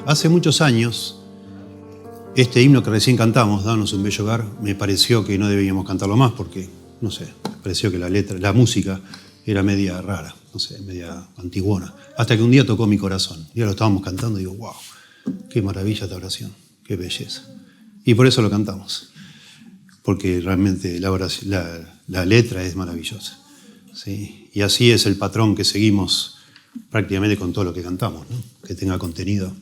Hace muchos años, este himno que recién cantamos, Danos un bello hogar, me pareció que no debíamos cantarlo más porque, no sé, me pareció que la letra, la música era media rara, no sé, media antiguona. Hasta que un día tocó mi corazón. Ya lo estábamos cantando y digo, wow, qué maravilla esta oración, qué belleza. Y por eso lo cantamos, porque realmente la letra es maravillosa. ¿Sí? Y así es el patrón que seguimos prácticamente con todo lo que cantamos, ¿no? Que tenga contenido,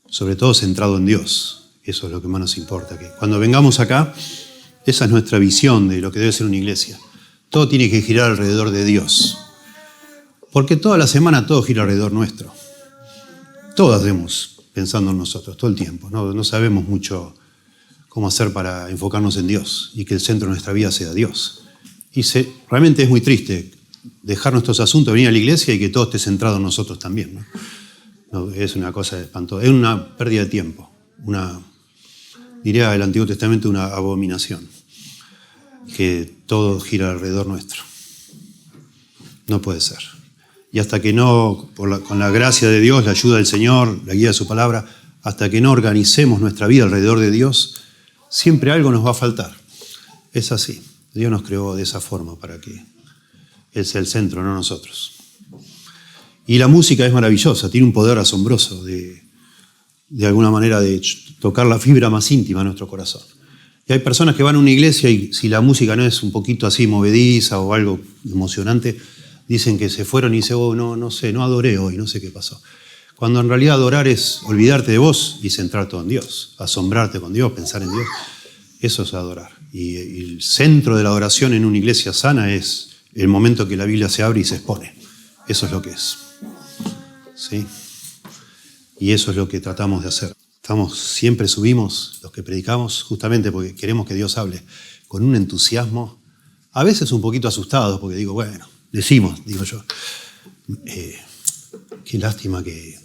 sobre todo centrado en Dios. Eso es lo que más nos importa. Que cuando vengamos acá, esa es nuestra visión de lo que debe ser una iglesia. Todo tiene que girar alrededor de Dios. Porque toda la semana todo gira alrededor nuestro. Todos hacemos pensando en nosotros, todo el tiempo. No sabemos mucho cómo hacer para enfocarnos en Dios y que el centro de nuestra vida sea Dios. Y realmente es muy triste dejar nuestros asuntos, venir a la iglesia y que todo esté centrado en nosotros también, ¿no? No, es una cosa espantosa, es una pérdida de tiempo, diría el Antiguo Testamento, una abominación, que todo gira alrededor nuestro. No puede ser. Y hasta que no, con la gracia de Dios, la ayuda del Señor, la guía de su palabra, hasta que no organicemos nuestra vida alrededor de Dios, siempre algo nos va a faltar. Es así. Dios nos creó de esa forma para que Él sea el centro, no nosotros. Y la música es maravillosa, tiene un poder asombroso de alguna manera de tocar la fibra más íntima de nuestro corazón. Y hay personas que van a una iglesia y si la música no es un poquito así movediza o algo emocionante, dicen que se fueron y dicen, oh, no sé, no adoré hoy, no sé qué pasó. Cuando en realidad adorar es olvidarte de vos y centrar todo en Dios, asombrarte con Dios, pensar en Dios. Eso es adorar. Y el centro de la adoración en una iglesia sana es el momento que la Biblia se abre y se expone. Eso es lo que es. ¿Sí? Y eso es lo que tratamos de hacer. Siempre subimos los que predicamos justamente porque queremos que Dios hable con un entusiasmo, a veces un poquito asustados, porque digo digo yo, qué lástima que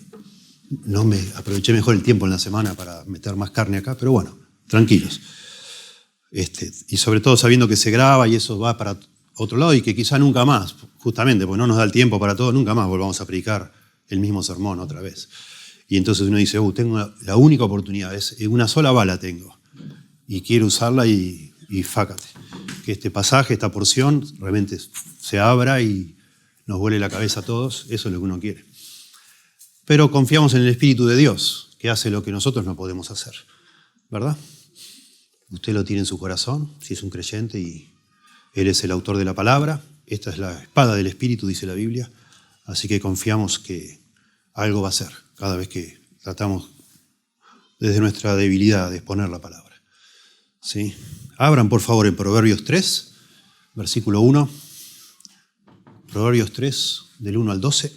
no me aproveché mejor el tiempo en la semana para meter más carne acá, pero bueno, tranquilos. Y sobre todo sabiendo que se graba y eso va para otro lado y que quizá nunca más, justamente porque no nos da el tiempo para todo, nunca más volvamos a predicar el mismo sermón otra vez. Y entonces uno dice, tengo la única oportunidad, una sola bala tengo y quiero usarla y fácate. Que este pasaje, esta porción, realmente se abra y nos vuele la cabeza a todos, eso es lo que uno quiere. Pero confiamos en el Espíritu de Dios, que hace lo que nosotros no podemos hacer, ¿verdad? Usted lo tiene en su corazón, si es un creyente y Él es el autor de la palabra. Esta es la espada del Espíritu, dice la Biblia. Así que confiamos que algo va a ser cada vez que tratamos desde nuestra debilidad de exponer la palabra. ¿Sí? Abran por favor en Proverbios 3, versículo 1. Proverbios 3, del 1 al 12.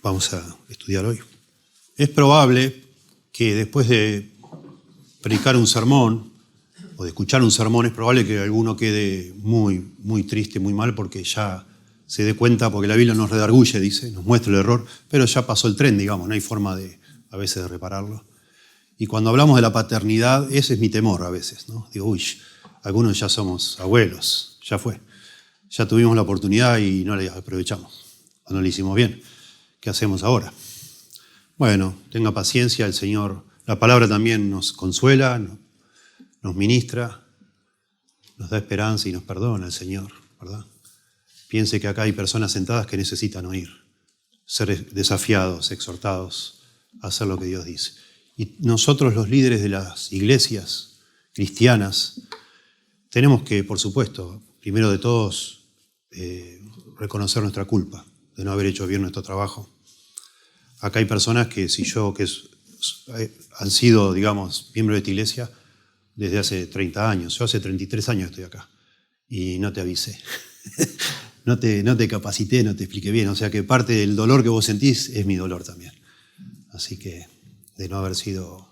Vamos a estudiar hoy. Es probable que después de predicar un sermón o de escuchar un sermón, es probable que alguno quede muy, muy triste, muy mal, porque ya se dé cuenta, porque la Biblia nos redarguye, dice, nos muestra el error, pero ya pasó el tren, digamos, no hay forma a veces de repararlo. Y cuando hablamos de la paternidad, ese es mi temor a veces, ¿no? Digo, algunos ya somos abuelos, ya fue. Ya tuvimos la oportunidad y no la aprovechamos, o no la hicimos bien. ¿Qué hacemos ahora? Bueno, tenga paciencia, el Señor, la palabra también nos consuela, nos ministra, nos da esperanza y nos perdona el Señor, ¿verdad? Piense que acá hay personas sentadas que necesitan oír, ser desafiados, exhortados a hacer lo que Dios dice. Y nosotros, los líderes de las iglesias cristianas, tenemos que, por supuesto, primero de todos, reconocer nuestra culpa de no haber hecho bien nuestro trabajo. Acá hay personas que han sido, digamos, miembros de esta iglesia desde hace 30 años. Yo hace 33 años estoy acá y no te avisé. No te capacité, no te expliqué bien. O sea que parte del dolor que vos sentís es mi dolor también. Así que de no haber sido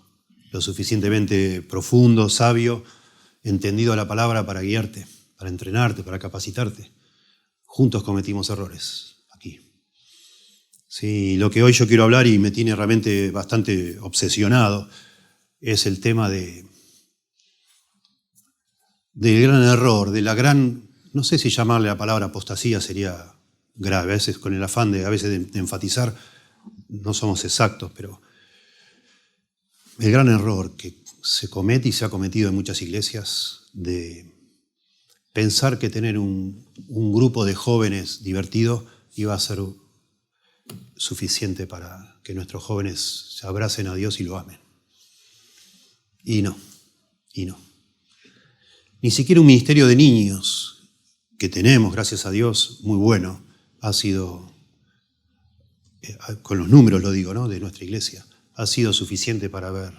lo suficientemente profundo, sabio, entendido la palabra para guiarte, para entrenarte, para capacitarte. Juntos cometimos errores aquí. Sí, lo que hoy yo quiero hablar y me tiene realmente bastante obsesionado es el tema del gran error, de la gran, no sé si llamarle la palabra apostasía sería grave, a veces con el afán de enfatizar, no somos exactos, pero el gran error que se comete y se ha cometido en muchas iglesias de pensar que tener un grupo de jóvenes divertidos iba a ser suficiente para que nuestros jóvenes se abracen a Dios y lo amen. Y no. Ni siquiera un ministerio de niños que tenemos, gracias a Dios, muy bueno, ha sido, con los números lo digo, ¿no?, de nuestra iglesia, ha sido suficiente para ver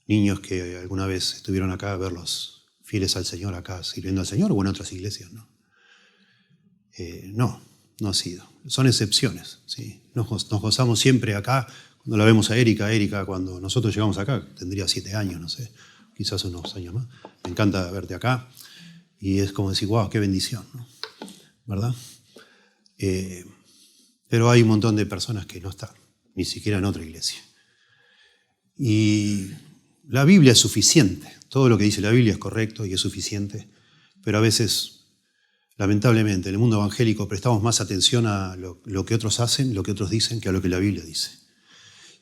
niños que alguna vez estuvieron acá, verlos fieles al Señor acá, sirviendo al Señor, o en otras iglesias, ¿no? No ha sido. Son excepciones, ¿sí? Nos gozamos siempre acá, cuando la vemos a Erika, cuando nosotros llegamos acá, tendría 7 años, no sé, quizás unos años más. Me encanta verte acá y es como decir, wow, qué bendición, ¿no? ¿Verdad? Pero hay un montón de personas que no están, ni siquiera en otra iglesia. Y la Biblia es suficiente. Todo lo que dice la Biblia es correcto y es suficiente, pero a veces, lamentablemente, en el mundo evangélico prestamos más atención a lo que otros hacen, lo que otros dicen, que a lo que la Biblia dice.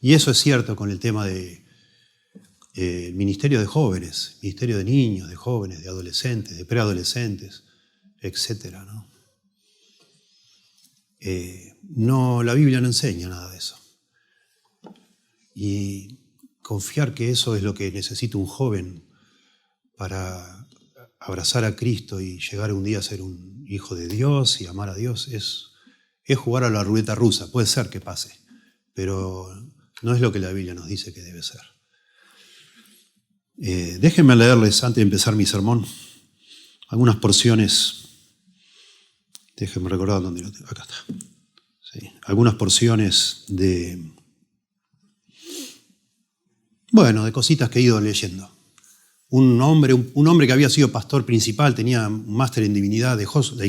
Y eso es cierto con el tema del ministerio de jóvenes, ministerio de niños, de jóvenes, de adolescentes, de preadolescentes, etcétera, ¿no? La Biblia no enseña nada de eso. Y confiar que eso es lo que necesita un joven para abrazar a Cristo y llegar un día a ser un hijo de Dios y amar a Dios es jugar a la ruleta rusa. Puede ser que pase, pero no es lo que la Biblia nos dice que debe ser. Déjenme leerles, antes de empezar mi sermón, algunas porciones. Déjenme recordar dónde lo tengo. Acá está. Sí, algunas porciones de cositas que he ido leyendo. Un hombre que había sido pastor principal, tenía un máster en divinidad, dejó su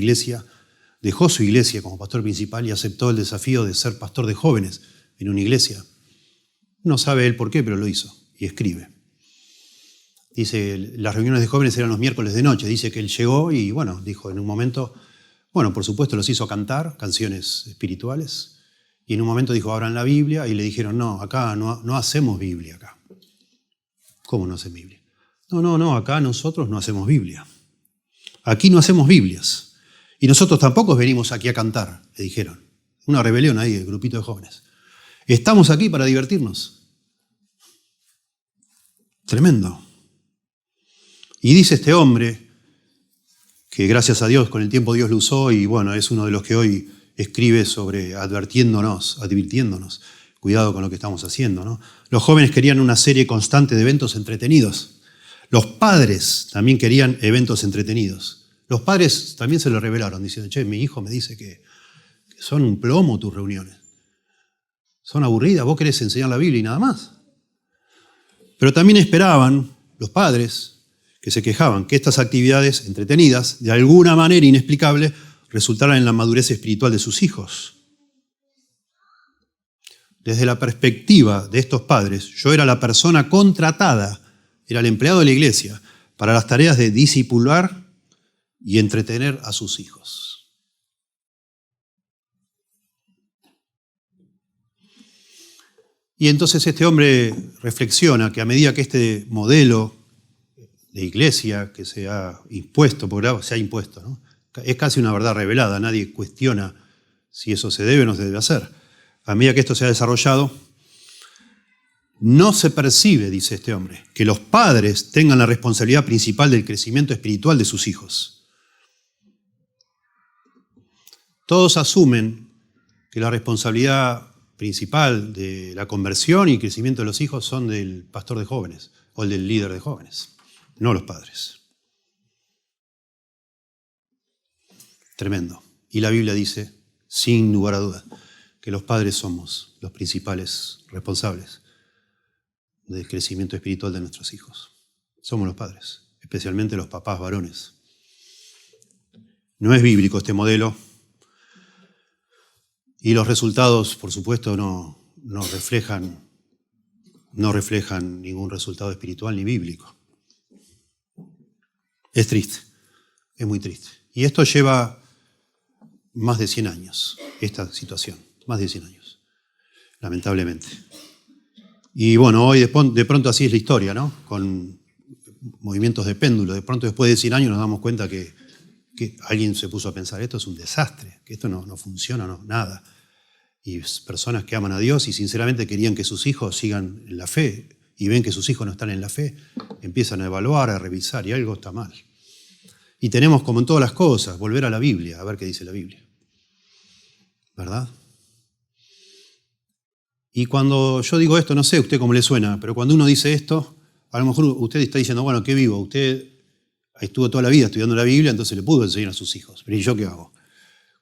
iglesia como pastor principal y aceptó el desafío de ser pastor de jóvenes en una iglesia. No sabe él por qué, pero lo hizo y escribe. Dice, las reuniones de jóvenes eran los miércoles de noche. Dice que él llegó y, dijo en un momento, por supuesto los hizo cantar canciones espirituales. Y en un momento dijo, abran la Biblia, y le dijeron, no, acá no hacemos Biblia acá. ¿Cómo no hacen Biblia? No, acá nosotros no hacemos Biblia. Aquí no hacemos Biblias. Y nosotros tampoco venimos aquí a cantar, le dijeron. Una rebelión ahí, el grupito de jóvenes. Estamos aquí para divertirnos. Tremendo. Y dice este hombre, que gracias a Dios, con el tiempo Dios lo usó, y es uno de los que hoy escribe sobre advirtiéndonos, cuidado con lo que estamos haciendo, ¿no? Los jóvenes querían una serie constante de eventos entretenidos. Los padres también querían eventos entretenidos. Los padres también se lo revelaron, diciendo, mi hijo me dice que son un plomo tus reuniones. Son aburridas, vos querés enseñar la Biblia y nada más. Pero también esperaban los padres que se quejaban que estas actividades entretenidas, de alguna manera inexplicable, resultaran en la madurez espiritual de sus hijos. Desde la perspectiva de estos padres, yo era la persona contratada, era el empleado de la iglesia, para las tareas de discipular y entretener a sus hijos. Y entonces este hombre reflexiona que a medida que este modelo de iglesia que se ha impuesto, porque se ha impuesto, ¿no? Es casi una verdad revelada, nadie cuestiona si eso se debe o no se debe hacer. A medida que esto se ha desarrollado, no se percibe, dice este hombre, que los padres tengan la responsabilidad principal del crecimiento espiritual de sus hijos. Todos asumen que la responsabilidad principal de la conversión y crecimiento de los hijos son del pastor de jóvenes o el del líder de jóvenes, no los padres. Tremendo. Y la Biblia dice, sin lugar a duda, que los padres somos los principales responsables del crecimiento espiritual de nuestros hijos. Somos los padres, especialmente los papás varones. No es bíblico este modelo y los resultados, por supuesto, no reflejan ningún resultado espiritual ni bíblico. Es triste, es muy triste. Y esto lleva más de 100 años, esta situación, más de 100 años. lamentablemente. Y bueno, hoy de pronto así es la historia, ¿no? Con movimientos de péndulo. De pronto después de 100 años nos damos cuenta que alguien se puso a pensar, esto es un desastre, que esto no funciona, no, nada. Y personas que aman a Dios y sinceramente querían que sus hijos sigan en la fe y ven que sus hijos no están en la fe, empiezan a evaluar, a revisar y algo está mal. Y tenemos, como en todas las cosas, volver a la Biblia, a ver qué dice la Biblia. ¿Verdad? Y cuando yo digo esto, no sé a usted cómo le suena, pero cuando uno dice esto, a lo mejor usted está diciendo, bueno, qué vivo, usted estuvo toda la vida estudiando la Biblia, entonces le pudo enseñar a sus hijos. Pero ¿y yo qué hago?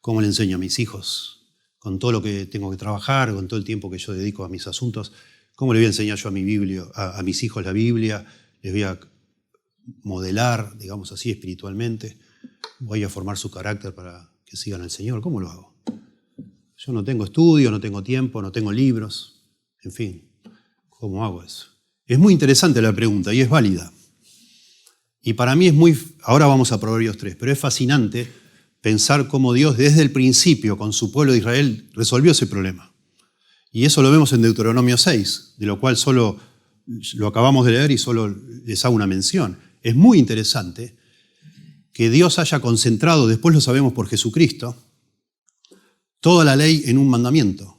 ¿Cómo le enseño a mis hijos? Con todo lo que tengo que trabajar, con todo el tiempo que yo dedico a mis asuntos, ¿cómo le voy a enseñar yo a mis hijos la Biblia? Les voy a modelar, digamos así, espiritualmente. Voy a formar su carácter para que sigan al Señor. ¿Cómo lo hago? Yo no tengo estudio, no tengo tiempo, no tengo libros. En fin, ¿cómo hago eso? Es muy interesante la pregunta y es válida. Y para mí es ahora vamos a Proverbios 3, pero es fascinante pensar cómo Dios desde el principio con su pueblo de Israel resolvió ese problema. Y eso lo vemos en Deuteronomio 6, de lo cual solo lo acabamos de leer y solo les hago una mención. Es muy interesante que Dios haya concentrado, después lo sabemos por Jesucristo, toda la ley en un mandamiento.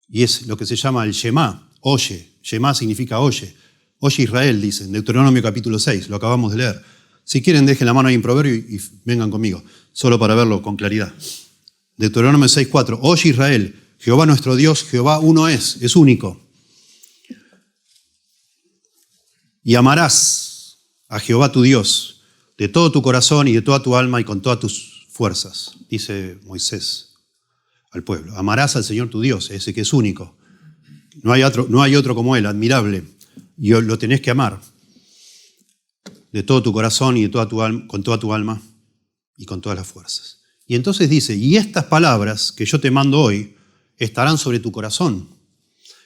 Y es lo que se llama el Shema, oye. Shema significa oye. Oye Israel, dice en Deuteronomio capítulo 6, lo acabamos de leer. Si quieren, dejen la mano ahí en Proverbio y vengan conmigo, solo para verlo con claridad. Deuteronomio 6:4, oye Israel, Jehová nuestro Dios, Jehová uno es único. Y amarás a Jehová tu Dios de todo tu corazón y de toda tu alma y con todas tus fuerzas, dice Moisés al pueblo. Amarás al Señor tu Dios, ese que es único. No hay otro como Él, admirable. Y lo tenés que amar de todo tu corazón y de toda tu alma, con toda tu alma y con todas las fuerzas. Y entonces dice, y estas palabras que yo te mando hoy estarán sobre tu corazón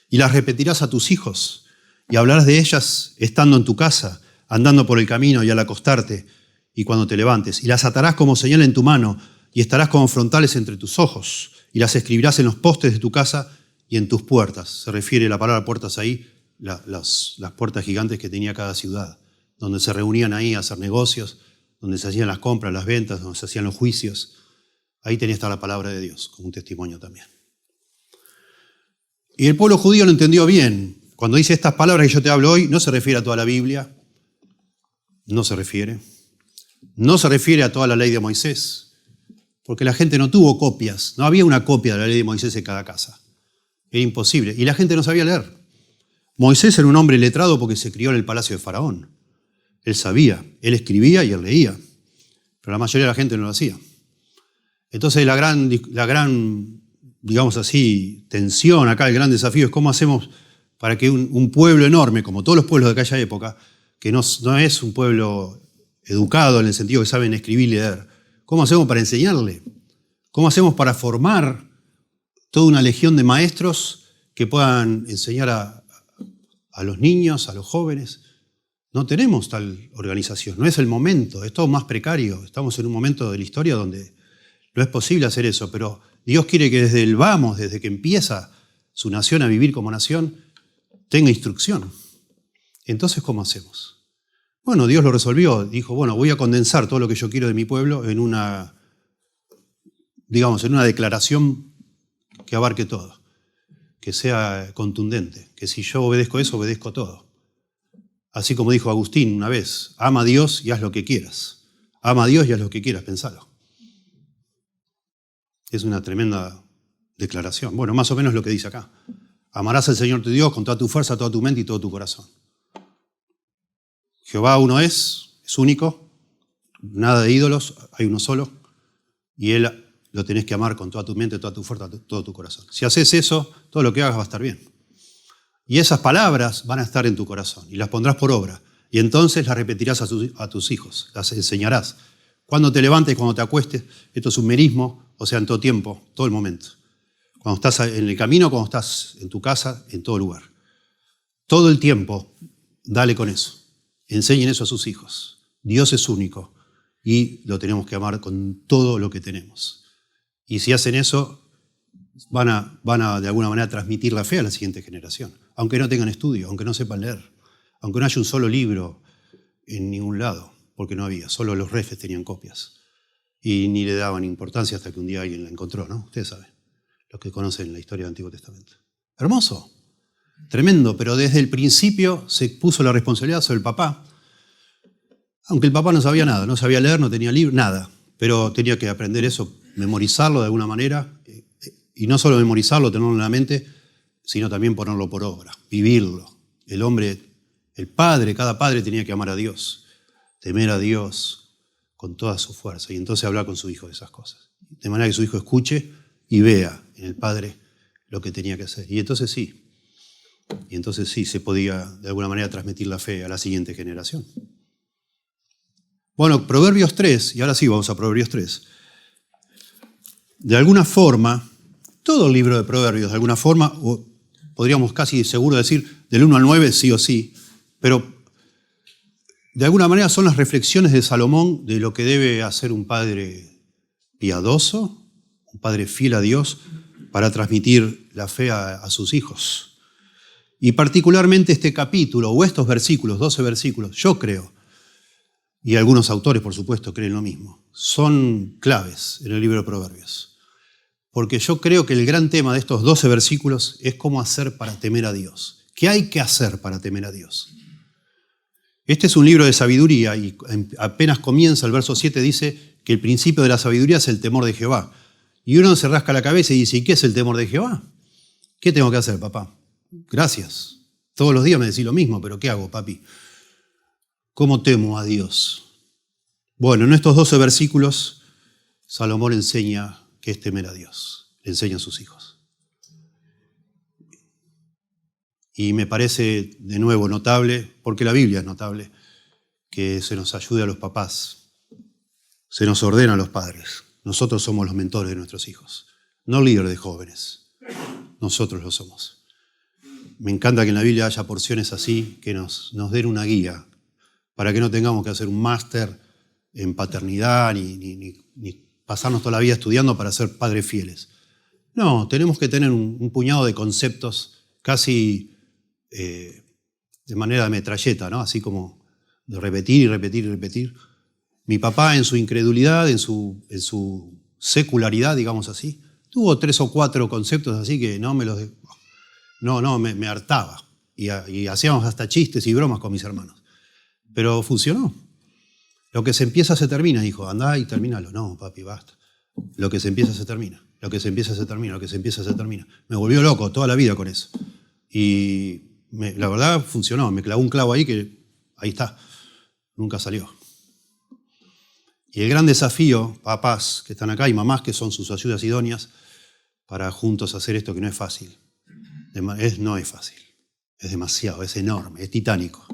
y las repetirás a tus hijos y hablarás de ellas estando en tu casa, andando por el camino y al acostarte y cuando te levantes. Y las atarás como señal en tu mano y estarás como frontales entre tus ojos y las escribirás en los postes de tu casa y en tus puertas. Se refiere la palabra puertas ahí, las puertas gigantes que tenía cada ciudad, donde se reunían ahí a hacer negocios, donde se hacían las compras, las ventas, donde se hacían los juicios. Ahí tenía que estar la palabra de Dios, como un testimonio también. Y el pueblo judío lo entendió bien. Cuando dice estas palabras que yo te hablo hoy, no se refiere a toda la Biblia, no se refiere a toda la ley de Moisés, porque la gente no tuvo copias, no había una copia de la ley de Moisés en cada casa. Era imposible, y la gente no sabía leer. Moisés era un hombre letrado porque se crió en el palacio de Faraón. Él sabía, él escribía y él leía, pero la mayoría de la gente no lo hacía. Entonces la gran, digamos así, tensión acá, el gran desafío es cómo hacemos para que un pueblo enorme, como todos los pueblos de aquella época, que no es un pueblo educado en el sentido que saben escribir y leer, ¿cómo hacemos para enseñarle? ¿Cómo hacemos para formar toda una legión de maestros que puedan enseñar a los niños, a los jóvenes? No tenemos tal organización, no es el momento, es todo más precario. Estamos en un momento de la historia donde no es posible hacer eso, pero Dios quiere que desde el vamos, desde que empieza su nación a vivir como nación, tenga instrucción. Entonces, ¿cómo hacemos? Bueno, Dios lo resolvió, dijo, bueno, voy a condensar todo lo que yo quiero de mi pueblo en una declaración que abarque todo, que sea contundente, que si yo obedezco eso, obedezco todo. Así como dijo Agustín una vez, ama a Dios y haz lo que quieras. Ama a Dios y haz lo que quieras, pensalo. Es una tremenda declaración. Bueno, más o menos lo que dice acá. Amarás al Señor tu Dios con toda tu fuerza, toda tu mente y todo tu corazón. Jehová uno es único, nada de ídolos, hay uno solo, y Él lo tenés que amar con toda tu mente, toda tu fuerza, todo tu corazón. Si haces eso, todo lo que hagas va a estar bien. Y esas palabras van a estar en tu corazón y las pondrás por obra. Y entonces las repetirás a tus hijos, las enseñarás. Cuando te levantes, cuando te acuestes, esto es un merismo, o sea, en todo tiempo, todo el momento. Cuando estás en el camino, cuando estás en tu casa, en todo lugar. Todo el tiempo, dale con eso. Enseñen eso a sus hijos. Dios es único y lo tenemos que amar con todo lo que tenemos. Y si hacen eso, van a de alguna manera transmitir la fe a la siguiente generación, aunque no tengan estudio, aunque no sepan leer, aunque no haya un solo libro en ningún lado, porque no había, solo los reyes tenían copias y ni le daban importancia hasta que un día alguien la encontró, ¿no? Ustedes saben, los que conocen la historia del Antiguo Testamento. Hermoso, tremendo, pero desde el principio se puso la responsabilidad sobre el papá, aunque el papá no sabía nada, no sabía leer, no tenía libro, nada, pero tenía que aprender eso, memorizarlo de alguna manera, y no solo memorizarlo, tenerlo en la mente, sino también ponerlo por obra, vivirlo. El hombre, el padre, cada padre tenía que amar a Dios, temer a Dios con toda su fuerza, y entonces hablar con su hijo de esas cosas. De manera que su hijo escuche y vea en el padre lo que tenía que hacer. Y entonces sí se podía de alguna manera transmitir la fe a la siguiente generación. Bueno, Proverbios 3, y ahora sí vamos a Proverbios 3. De alguna forma, todo el libro de Proverbios, de alguna forma, o podríamos casi seguro decir del 1 al 9 sí o sí, pero de alguna manera son las reflexiones de Salomón de lo que debe hacer un padre piadoso, un padre fiel a Dios, para transmitir la fe a sus hijos. Y particularmente este capítulo, o estos versículos, 12 versículos, yo creo, y algunos autores por supuesto creen lo mismo, son claves en el libro de Proverbios. Porque yo creo que el gran tema de estos 12 versículos es cómo hacer para temer a Dios. ¿Qué hay que hacer para temer a Dios? Este es un libro de sabiduría y apenas comienza el verso 7 dice que el principio de la sabiduría es el temor de Jehová. Y uno se rasca la cabeza y dice, ¿y qué es el temor de Jehová? ¿Qué tengo que hacer, papá? Gracias. Todos los días me decís lo mismo, pero ¿qué hago, papi? ¿Cómo temo a Dios? Bueno, en estos 12 versículos Salomón enseña qué es temer a Dios. Le enseña a sus hijos. Y me parece de nuevo notable, porque la Biblia es notable, que se nos ayude a los papás, se nos ordena a los padres. Nosotros somos los mentores de nuestros hijos, no líderes de jóvenes, nosotros lo somos. Me encanta que en la Biblia haya porciones así que nos den una guía para que no tengamos que hacer un máster en paternidad ni pasarnos toda la vida estudiando para ser padres fieles. No, tenemos que tener un puñado de conceptos casi de manera de metralleta, ¿no? Así como de repetir y repetir y repetir. Mi papá en su incredulidad, en su secularidad, digamos así, tuvo 3 o 4 conceptos así que me hartaba. Y hacíamos hasta chistes y bromas con mis hermanos. Pero funcionó. Lo que se empieza se termina, dijo. Andá y termínalo. No, papi, basta. Lo que se empieza se termina. Lo que se empieza se termina. Lo que se empieza se termina. Me volvió loco toda la vida con eso. Y la verdad funcionó. Me clavó un clavo ahí que ahí está. Nunca salió. Y el gran desafío, papás que están acá y mamás que son sus ayudas idóneas, para juntos hacer esto que no es fácil. No es fácil. Es demasiado, es enorme, es titánico.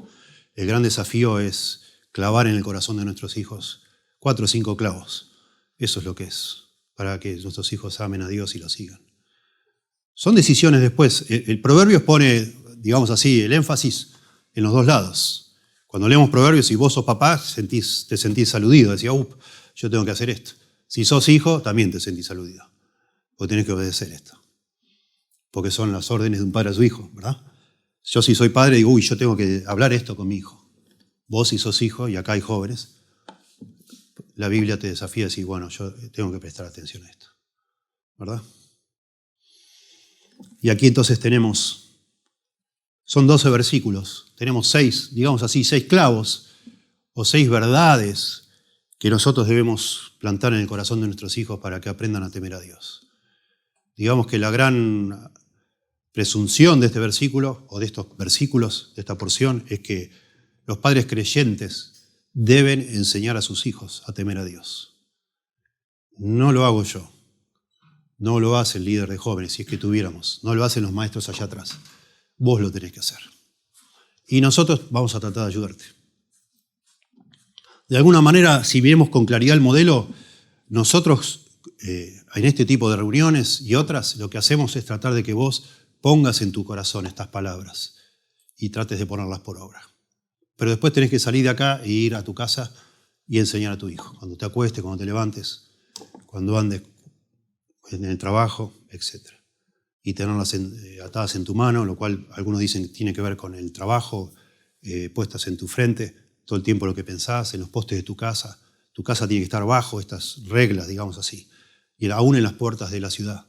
El gran desafío es clavar en el corazón de nuestros hijos 4 o 5 clavos. Eso es lo que es, para que nuestros hijos amen a Dios y lo sigan. Son decisiones después. El Proverbios pone, digamos así, el énfasis en los 2 lados. Cuando leemos Proverbios y vos sos papá, te sentís aludido. Decía, yo tengo que hacer esto. Si sos hijo, también te sentís aludido. Porque tenés que obedecer esto. Porque son las órdenes de un padre a su hijo, ¿verdad? Yo si soy padre digo, yo tengo que hablar esto con mi hijo. Vos si sos hijo, y acá hay jóvenes, la Biblia te desafía a decir, bueno, yo tengo que prestar atención a esto, ¿verdad? Y aquí entonces son 12 versículos, tenemos 6, digamos así, 6 clavos o 6 verdades que nosotros debemos plantar en el corazón de nuestros hijos para que aprendan a temer a Dios. Digamos que la gran presunción de este versículo, o de estos versículos, de esta porción, es que los padres creyentes deben enseñar a sus hijos a temer a Dios. No lo hago yo. No lo hace el líder de jóvenes, si es que tuviéramos. No lo hacen los maestros allá atrás. Vos lo tenés que hacer. Y nosotros vamos a tratar de ayudarte. De alguna manera, si vemos con claridad el modelo, nosotros en este tipo de reuniones y otras, lo que hacemos es tratar de que vos pongas en tu corazón estas palabras y trates de ponerlas por obra. Pero después tenés que salir de acá e ir a tu casa y enseñar a tu hijo. Cuando te acuestes, cuando te levantes, cuando andes en el trabajo, etc. Y tenerlas atadas en tu mano, lo cual algunos dicen que tiene que ver con el trabajo, puestas en tu frente, todo el tiempo lo que pensás, en los postes de tu casa. Tu casa tiene que estar bajo estas reglas, digamos así. Y aún en las puertas de la ciudad,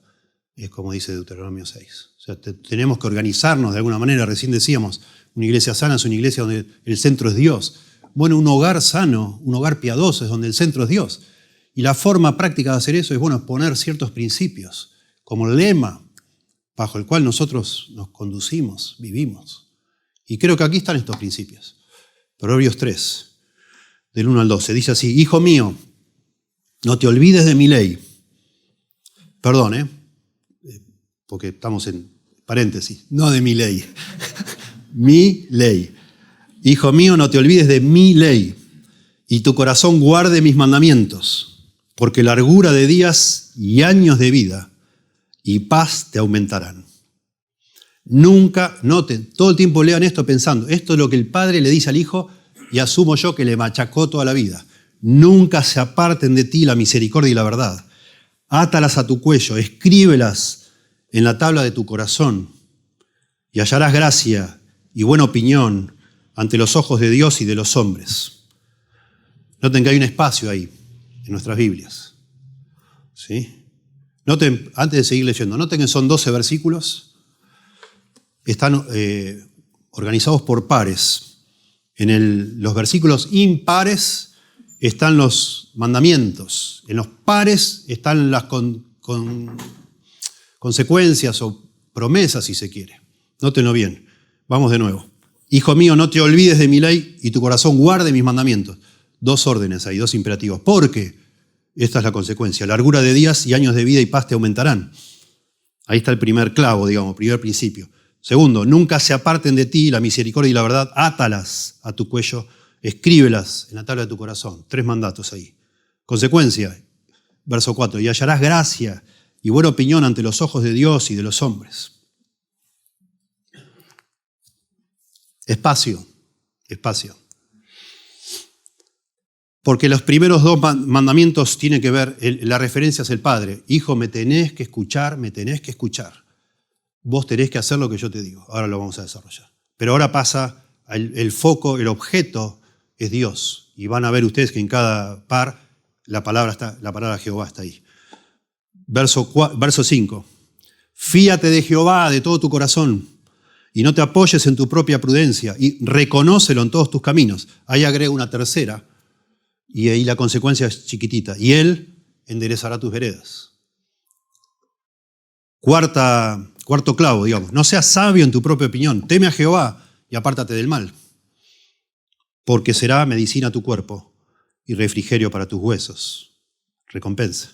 es como dice Deuteronomio 6. O sea, tenemos que organizarnos de alguna manera. Recién decíamos, una iglesia sana es una iglesia donde el centro es Dios. Bueno, un hogar sano, un hogar piadoso es donde el centro es Dios. Y la forma práctica de hacer eso es, bueno, poner ciertos principios como lema bajo el cual nosotros nos conducimos, vivimos. Y creo que aquí están estos principios. Proverbios 3, del 1 al 12, dice así: Hijo mío, no te olvides de mi ley. Perdón, porque estamos en paréntesis, no de mi ley. Mi ley. Hijo mío, no te olvides de mi ley, y tu corazón guarde mis mandamientos, porque largura de días y años de vida y paz te aumentarán. Nunca, noten, todo el tiempo lean esto pensando, esto es lo que el padre le dice al hijo y asumo yo que le machacó toda la vida. Nunca se aparten de ti la misericordia y la verdad. Átalas a tu cuello, escríbelas en la tabla de tu corazón y hallarás gracia y buena opinión ante los ojos de Dios y de los hombres. Noten que hay un espacio ahí en nuestras Biblias. ¿Sí? Noten, antes de seguir leyendo, noten que son 12 versículos. Están organizados por pares. En los versículos impares están los mandamientos. En los pares están las consecuencias o promesas, si se quiere. Nótenlo bien. Vamos de nuevo. Hijo mío, no te olvides de mi ley y tu corazón guarde mis mandamientos. 2 órdenes ahí, 2 imperativos. Porque esta es la consecuencia. Largura de días y años de vida y paz te aumentarán. Ahí está el primer clavo, digamos, primer principio. Segundo, nunca se aparten de ti la misericordia y la verdad. Átalas a tu cuello, escríbelas en la tabla de tu corazón. 3 mandatos ahí. Consecuencia, verso 4. Y hallarás gracia y buena opinión ante los ojos de Dios y de los hombres. Espacio. Porque los primeros 2 mandamientos tienen que ver, la referencia es el Padre. Hijo, me tenés que escuchar. Vos tenés que hacer lo que yo te digo. Ahora lo vamos a desarrollar. Pero ahora pasa, el foco, el objeto es Dios. Y van a ver ustedes que en cada par la palabra Jehová está ahí. Verso 5. Fíate de Jehová de todo tu corazón y no te apoyes en tu propia prudencia y reconócelo en todos tus caminos. Ahí agrega una tercera y ahí la consecuencia es chiquitita. Y Él enderezará tus veredas. Cuarto clavo, digamos. No seas sabio en tu propia opinión. Teme a Jehová y apártate del mal. Porque será medicina a tu cuerpo y refrigerio para tus huesos. Recompensa.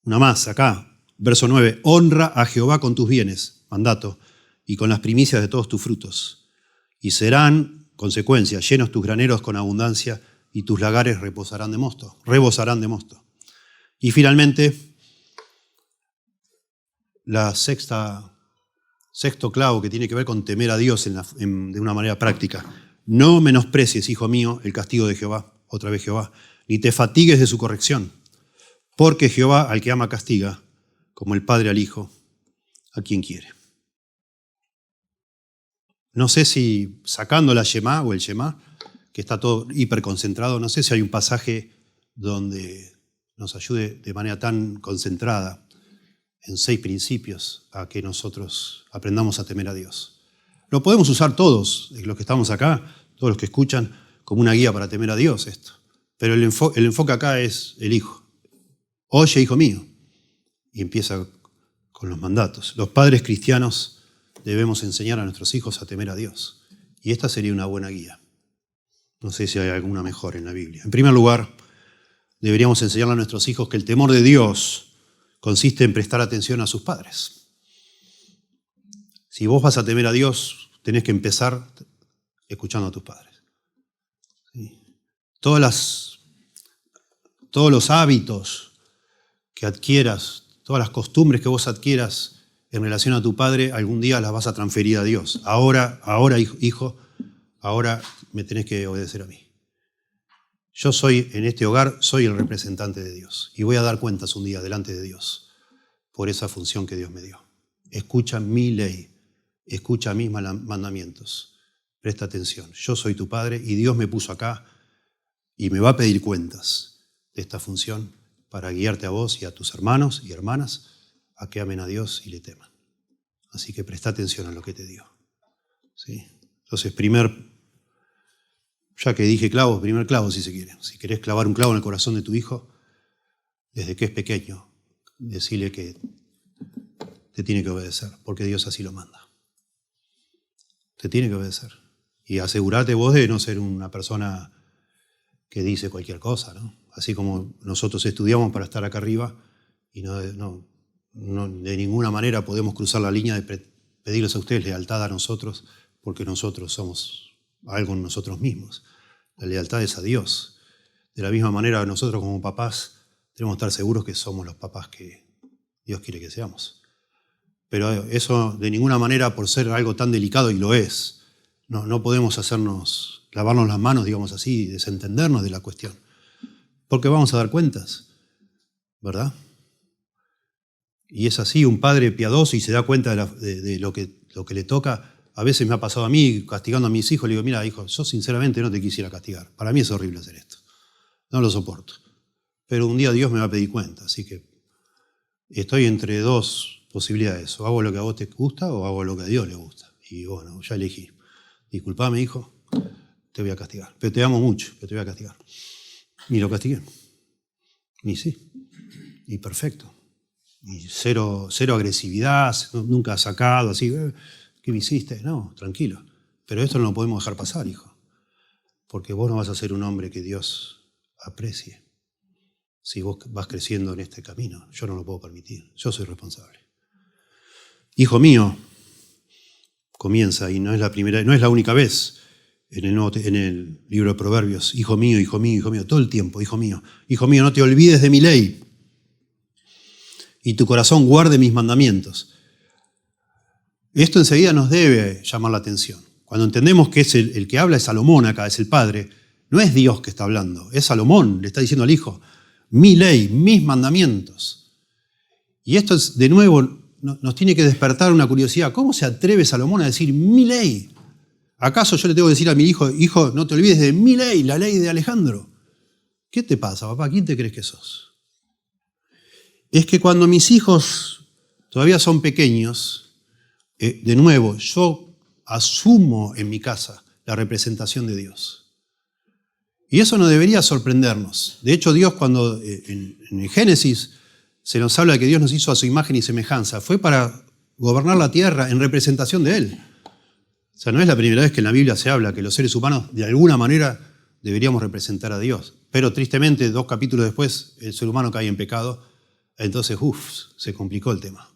Una más, acá. Verso 9. Honra a Jehová con tus bienes, mandato, y con las primicias de todos tus frutos. Y serán, consecuencia, llenos tus graneros con abundancia y tus lagares rebosarán de mosto. Y finalmente, sexto clavo que tiene que ver con temer a Dios de una manera práctica. No menosprecies, hijo mío, el castigo de Jehová, otra vez Jehová, ni te fatigues de su corrección, porque Jehová al que ama castiga, como el padre al hijo, a quien quiere. No sé si sacando la Shemá o el Shemá, que está todo hiperconcentrado, no sé si hay un pasaje donde nos ayude de manera tan concentrada en 6 principios a que nosotros aprendamos a temer a Dios. Lo podemos usar todos, los que estamos acá, todos los que escuchan, como una guía para temer a Dios esto. Pero el enfoque acá es el hijo. Oye, hijo mío. Y empieza con los mandatos. Los padres cristianos debemos enseñar a nuestros hijos a temer a Dios. Y esta sería una buena guía. No sé si hay alguna mejor en la Biblia. En primer lugar, deberíamos enseñarle a nuestros hijos que el temor de Dios consiste en prestar atención a sus padres. Si vos vas a temer a Dios, tenés que empezar escuchando a tus padres. ¿Sí? Todos los hábitos que adquieras, todas las costumbres que vos adquieras en relación a tu padre, algún día las vas a transferir a Dios. Ahora, hijo, ahora me tenés que obedecer a mí. Yo soy, en este hogar, soy el representante de Dios. Y voy a dar cuentas un día delante de Dios por esa función que Dios me dio. Escucha mi ley, escucha mis mandamientos. Presta atención. Yo soy tu padre y Dios me puso acá y me va a pedir cuentas de esta función para guiarte a vos y a tus hermanos y hermanas a que amen a Dios y le teman. Así que presta atención a lo que te digo. ¿Sí? Entonces, ya que dije clavos, primer clavo si se quiere. Si querés clavar un clavo en el corazón de tu hijo, desde que es pequeño, decirle que te tiene que obedecer, porque Dios así lo manda. Te tiene que obedecer. Y asegurate vos de no ser una persona que dice cualquier cosa, ¿no? Así como nosotros estudiamos para estar acá arriba y no de ninguna manera podemos cruzar la línea de pedirles a ustedes lealtad a nosotros, porque nosotros somos algo en nosotros mismos. La lealtad es a Dios. De la misma manera, nosotros como papás tenemos que estar seguros que somos los papás que Dios quiere que seamos. Pero eso de ninguna manera, por ser algo tan delicado, y lo es, no podemos lavarnos las manos, digamos así, y desentendernos de la cuestión. Porque vamos a dar cuentas, ¿verdad? Y es así, un padre piadoso y se da cuenta de lo que le toca. A veces me ha pasado a mí, castigando a mis hijos, le digo, mira, hijo, yo sinceramente no te quisiera castigar. Para mí es horrible hacer esto. No lo soporto. Pero un día Dios me va a pedir cuenta, así que estoy entre dos posibilidades. O hago lo que a vos te gusta o hago lo que a Dios le gusta. Y bueno, ya elegí. Disculpame, hijo, te voy a castigar. Pero te amo mucho, pero te voy a castigar. Ni lo castigué. Ni sí. Y perfecto. Y cero agresividad, nunca sacado así. ¿Qué me hiciste? No, tranquilo. Pero esto no lo podemos dejar pasar, hijo. Porque vos no vas a ser un hombre que Dios aprecie. Si vos vas creciendo en este camino, yo no lo puedo permitir. Yo soy responsable. Hijo mío, comienza, y no es la única vez en el libro de Proverbios. Hijo mío, hijo mío, hijo mío, todo el tiempo, hijo mío, no te olvides de mi ley. Y tu corazón guarde mis mandamientos. Esto enseguida nos debe llamar la atención. Cuando entendemos que es el que habla es Salomón acá, es el padre, no es Dios que está hablando, es Salomón, le está diciendo al hijo, mi ley, mis mandamientos. Y esto es, de nuevo, nos tiene que despertar una curiosidad. ¿Cómo se atreve Salomón a decir mi ley? ¿Acaso yo le tengo que decir a mi hijo, hijo, no te olvides de mi ley, la ley de Alejandro? ¿Qué te pasa, papá? ¿Quién te crees que sos? Es que cuando mis hijos todavía son pequeños, de nuevo, yo asumo en mi casa la representación de Dios. Y eso no debería sorprendernos. De hecho, Dios cuando en el Génesis se nos habla de que Dios nos hizo a su imagen y semejanza, fue para gobernar la tierra en representación de Él. O sea, no es la primera vez que en la Biblia se habla que los seres humanos de alguna manera deberíamos representar a Dios. Pero tristemente, 2 capítulos después, el ser humano cae en pecado. Entonces, se complicó el tema.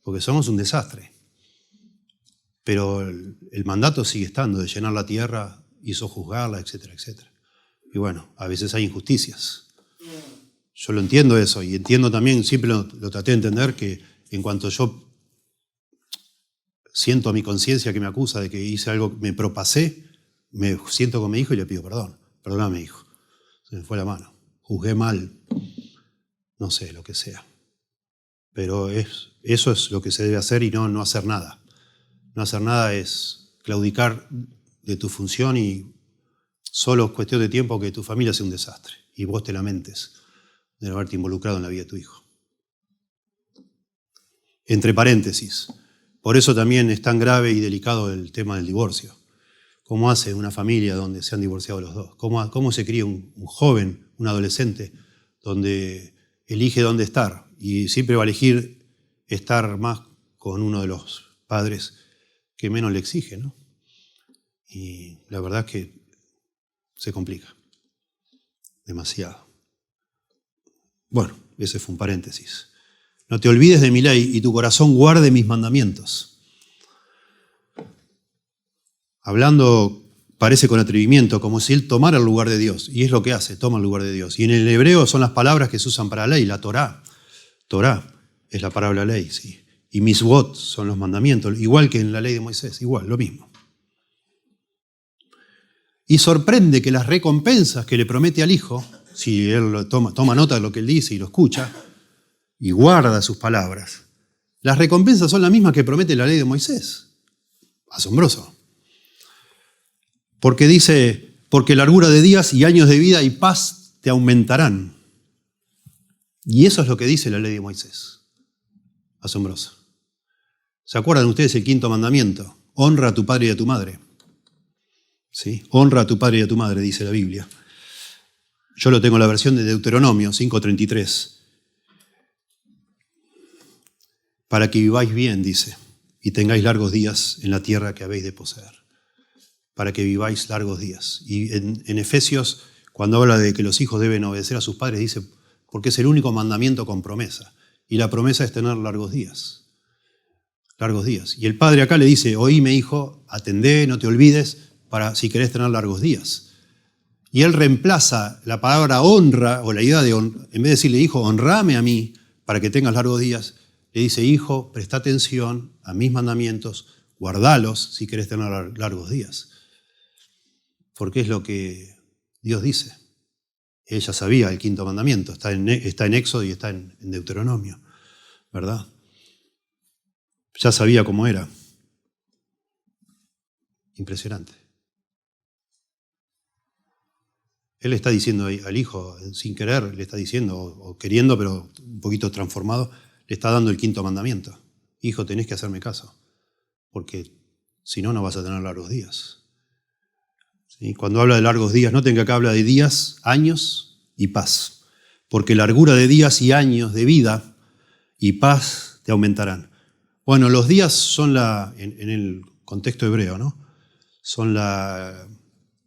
Porque somos un desastre. Pero el mandato sigue estando de llenar la tierra y sojuzgarla, etcétera, etcétera. Y bueno, a veces hay injusticias. Yo lo entiendo eso y entiendo también, siempre lo traté de entender, que en cuanto yo siento a mi conciencia que me acusa de que hice algo, me propasé, me siento con mi hijo y le pido perdón. Perdóname, hijo. Se me fue la mano. Juzgué mal. No sé, lo que sea. Pero eso es lo que se debe hacer y no hacer nada. No hacer nada es claudicar de tu función y solo es cuestión de tiempo que tu familia sea un desastre y vos te lamentes de no haberte involucrado en la vida de tu hijo. Entre paréntesis, por eso también es tan grave y delicado el tema del divorcio. ¿Cómo hace una familia donde se han divorciado los dos? ¿Cómo se cría un joven, un adolescente, donde elige dónde estar? Y siempre va a elegir estar más con uno de los padres que menos le exige, ¿no? Y la verdad es que se complica demasiado. Bueno, ese fue un paréntesis. No te olvides de mi ley y tu corazón guarde mis mandamientos. Hablando, parece con atrevimiento, como si él tomara el lugar de Dios. Y es lo que hace, toma el lugar de Dios. Y en el hebreo son las palabras que se usan para la ley, la Torá. Torá es la palabra ley, sí. Y misbot son los mandamientos, igual que en la ley de Moisés, igual, lo mismo. Y sorprende que las recompensas que le promete al Hijo, si él toma nota de lo que él dice y lo escucha, y guarda sus palabras, las recompensas son las mismas que promete la ley de Moisés. Asombroso. Porque dice, porque largura de días y años de vida y paz te aumentarán. Y eso es lo que dice la ley de Moisés. Asombroso. ¿Se acuerdan ustedes el quinto mandamiento? Honra a tu padre y a tu madre. ¿Sí? Honra a tu padre y a tu madre, dice la Biblia. Yo lo tengo en la versión de Deuteronomio 5:33. Para que viváis bien, dice, y tengáis largos días en la tierra que habéis de poseer. Para que viváis largos días. Y en Efesios, cuando habla de que los hijos deben obedecer a sus padres, dice, porque es el único mandamiento con promesa. Y la promesa es tener largos días. Largos días. Y el padre acá le dice, oíme, hijo, atendé, no te olvides, para si querés tener largos días. Y él reemplaza la palabra honra, o la idea de, en vez de decirle, hijo, honrame a mí para que tengas largos días, le dice, hijo, presta atención a mis mandamientos, guardalos si querés tener largos días. Porque es lo que Dios dice. Ella sabía el quinto mandamiento, está en Éxodo y está en Deuteronomio, ¿verdad? Ya sabía cómo era. Impresionante. Él le está diciendo al hijo, sin querer, le está diciendo, o queriendo, pero un poquito transformado, le está dando el quinto mandamiento. Hijo, tenés que hacerme caso, porque si no, no vas a tener largos días. ¿Sí? Cuando habla de largos días, noten que acá habla de días, años y paz. Porque largura de días y años de vida y paz te aumentarán. Bueno, los días son en el contexto hebreo, ¿no? Son la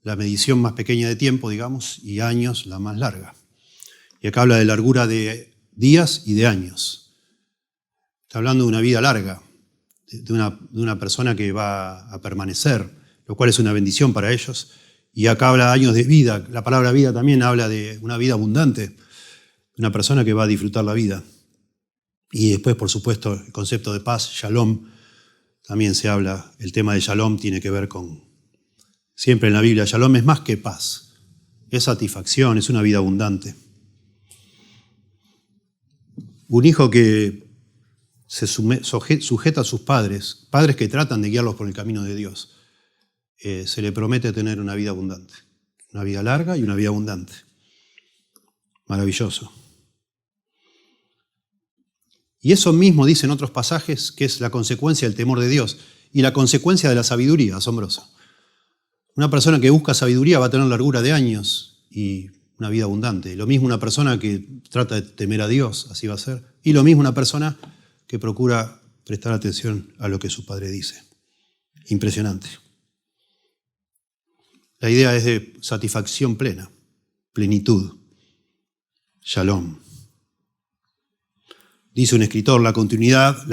medición más pequeña de tiempo, digamos, y años la más larga. Y acá habla de largura de días y de años. Está hablando de una vida larga, de una persona que va a permanecer, lo cual es una bendición para ellos. Y acá habla de años de vida. La palabra vida también habla de una vida abundante, una persona que va a disfrutar la vida. Y después, por supuesto, el concepto de paz, shalom, también se habla, el tema de shalom tiene que ver con, siempre en la Biblia, shalom es más que paz, es satisfacción, es una vida abundante. Un hijo que se sujeta a sus padres, padres que tratan de guiarlos por el camino de Dios, se le promete tener una vida abundante, una vida larga y una vida abundante. Maravilloso. Y eso mismo dice en otros pasajes que es la consecuencia del temor de Dios y la consecuencia de la sabiduría, asombrosa. Una persona que busca sabiduría va a tener largura de años y una vida abundante. Lo mismo una persona que trata de temer a Dios, así va a ser. Y lo mismo una persona que procura prestar atención a lo que su padre dice. Impresionante. La idea es de satisfacción plena, plenitud, shalom. Dice un escritor, la continuidad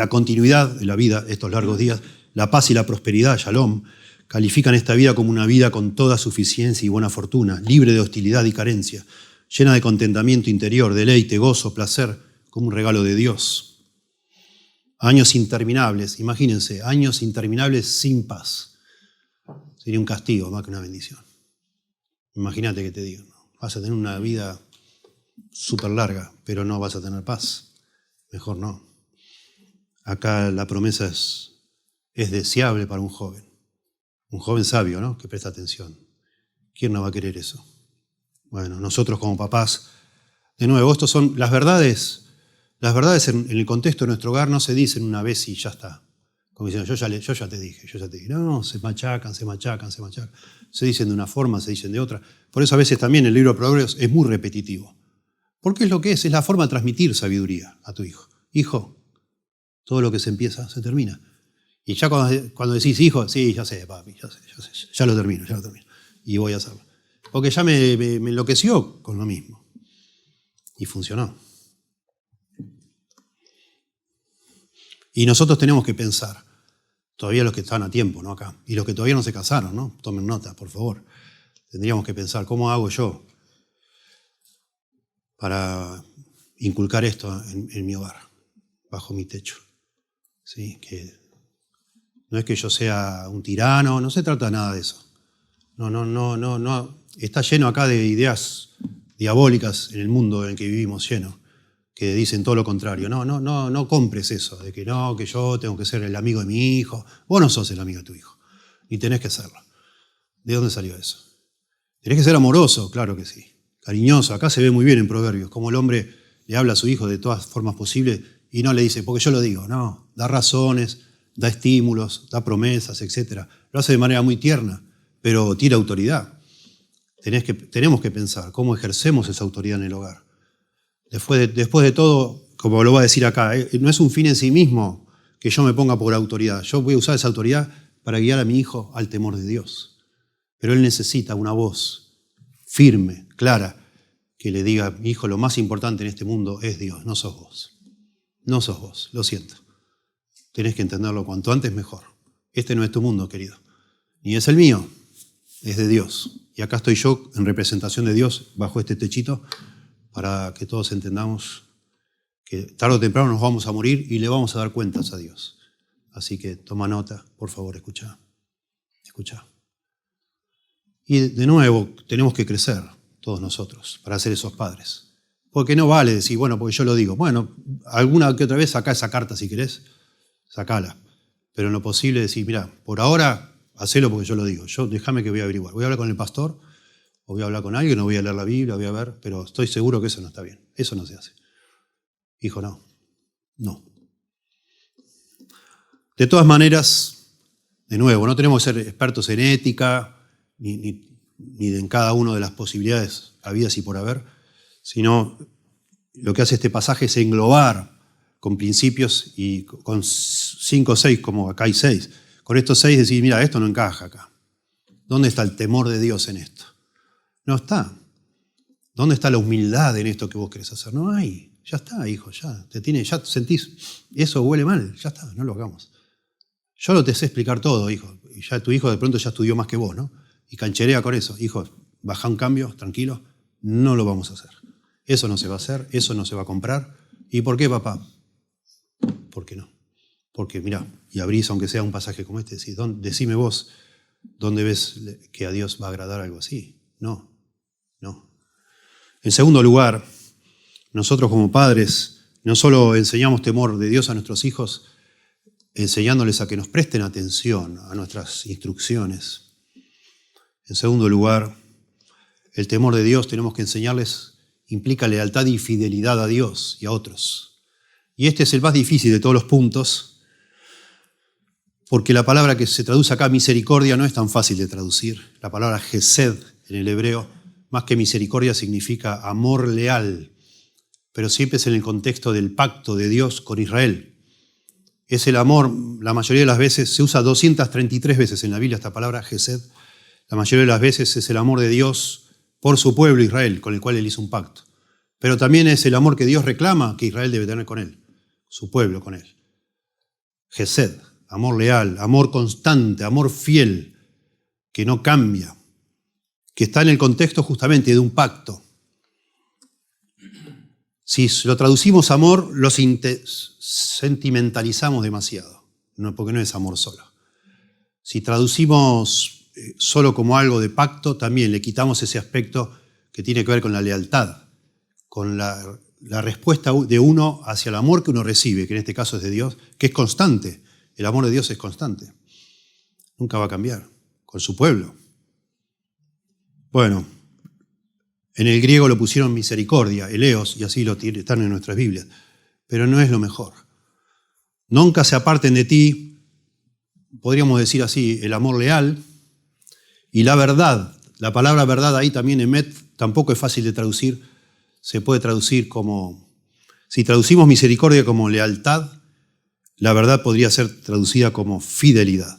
de la vida, estos largos días, la paz y la prosperidad, shalom, califican esta vida como una vida con toda suficiencia y buena fortuna, libre de hostilidad y carencia, llena de contentamiento interior, deleite, gozo, placer, como un regalo de Dios. Años interminables, imagínense, años interminables sin paz. Sería un castigo más que una bendición. Imagínate que te digo, ¿no? Vas a tener una vida súper larga, pero no vas a tener paz. Mejor no. Acá la promesa es deseable para un joven sabio, ¿no? Que presta atención. ¿Quién no va a querer eso? Bueno, nosotros como papás, de nuevo, estos son las verdades. Las verdades en el contexto de nuestro hogar no se dicen una vez y ya está. Como diciendo, yo ya te dije. No, se machacan. Se dicen de una forma, se dicen de otra. Por eso a veces también el libro de Proverbios es muy repetitivo. Porque es lo que es la forma de transmitir sabiduría a tu hijo. Hijo, todo lo que se empieza, se termina. Y ya cuando decís, hijo, sí, ya sé, papi, ya lo termino. Y voy a hacerlo. Porque ya me enloqueció con lo mismo. Y funcionó. Y nosotros tenemos que pensar, todavía los que están a tiempo, ¿no? Acá, y los que todavía no se casaron, ¿no? Tomen nota, por favor. Tendríamos que pensar, ¿cómo hago yo para inculcar esto en mi hogar, bajo mi techo? ¿Sí? Que no es que yo sea un tirano, no se trata nada de eso. No. Está lleno acá de ideas diabólicas en el mundo en el que vivimos, lleno, que dicen todo lo contrario. No compres eso, de que yo tengo que ser el amigo de mi hijo. Vos no sos el amigo de tu hijo, ni tenés que serlo. ¿De dónde salió eso? Tenés que ser amoroso, claro que sí. Cariñoso. Acá se ve muy bien en Proverbios, cómo el hombre le habla a su hijo de todas formas posibles y no le dice, porque yo lo digo. No, da razones, da estímulos, da promesas, etc. Lo hace de manera muy tierna, pero tira autoridad. Tenemos que pensar cómo ejercemos esa autoridad en el hogar. Después de todo, como lo va a decir acá, no es un fin en sí mismo que yo me ponga por autoridad. Yo voy a usar esa autoridad para guiar a mi hijo al temor de Dios. Pero él necesita una voz firme, clara, que le diga, mi hijo, lo más importante en este mundo es Dios, no sos vos. No sos vos, lo siento. Tenés que entenderlo cuanto antes mejor. Este no es tu mundo, querido. Ni es el mío, es de Dios. Y acá estoy yo en representación de Dios bajo este techito para que todos entendamos que tarde o temprano nos vamos a morir y le vamos a dar cuentas a Dios. Así que toma nota, por favor, escucha. Y de nuevo, tenemos que crecer todos nosotros para ser esos padres. Porque no vale decir, bueno, porque yo lo digo. Bueno, alguna que otra vez sacá esa carta si querés, sacala. Pero en lo posible decir, mira, por ahora, hacelo porque yo lo digo. Déjame que voy a averiguar. Voy a hablar con el pastor, o voy a hablar con alguien, o voy a leer la Biblia, voy a ver, pero estoy seguro que eso no está bien. Eso no se hace. Hijo, no. De todas maneras, de nuevo, no tenemos que ser expertos en ética, ni en cada una de las posibilidades habidas y por haber, sino lo que hace este pasaje es englobar con principios y con 5 o 6, como acá hay 6. Con estos 6 decir, mira, esto no encaja acá. ¿Dónde está el temor de Dios en esto? No está. ¿Dónde está la humildad en esto que vos querés hacer? No hay. Ya está, hijo, ya sentís, eso huele mal, ya está, no lo hagamos. Yo no te sé explicar todo, hijo. Y ya tu hijo de pronto ya estudió más que vos, ¿no? Y cancherea con eso. Hijo, baja un cambio, tranquilo, no lo vamos a hacer. Eso no se va a hacer, eso no se va a comprar. ¿Y por qué, papá? ¿Por qué no? Porque, mirá, y abrís, aunque sea un pasaje como este, decís, decime vos, ¿dónde ves que a Dios va a agradar algo así? No. En segundo lugar, nosotros como padres no solo enseñamos temor de Dios a nuestros hijos, enseñándoles a que nos presten atención a nuestras instrucciones. En segundo lugar, el temor de Dios tenemos que enseñarles implica lealtad y fidelidad a Dios y a otros. Y este es el más difícil de todos los puntos, porque la palabra que se traduce acá, misericordia, no es tan fácil de traducir. La palabra Gesed en el hebreo, más que misericordia, significa amor leal, pero siempre es en el contexto del pacto de Dios con Israel. Es el amor, la mayoría de las veces, se usa 233 veces en la Biblia esta palabra, Gesed. La mayoría de las veces es el amor de Dios por su pueblo Israel, con el cual Él hizo un pacto. Pero también es el amor que Dios reclama que Israel debe tener con Él, su pueblo con Él. Gesed, amor leal, amor constante, amor fiel, que no cambia, que está en el contexto justamente de un pacto. Si lo traducimos amor, lo sentimentalizamos demasiado, porque no es amor solo. Si traducimos solo como algo de pacto, también le quitamos ese aspecto que tiene que ver con la lealtad, con la respuesta de uno hacia el amor que uno recibe, que en este caso es de Dios, que es constante. El amor de Dios es constante. Nunca va a cambiar con su pueblo. Bueno, en el griego lo pusieron misericordia, eleos, y así lo están en nuestras Biblias, pero no es lo mejor. Nunca se aparten de ti, podríamos decir así, el amor leal y la verdad. La palabra verdad ahí también, emet, tampoco es fácil de traducir. Se puede traducir como, si traducimos misericordia como lealtad, la verdad podría ser traducida como fidelidad.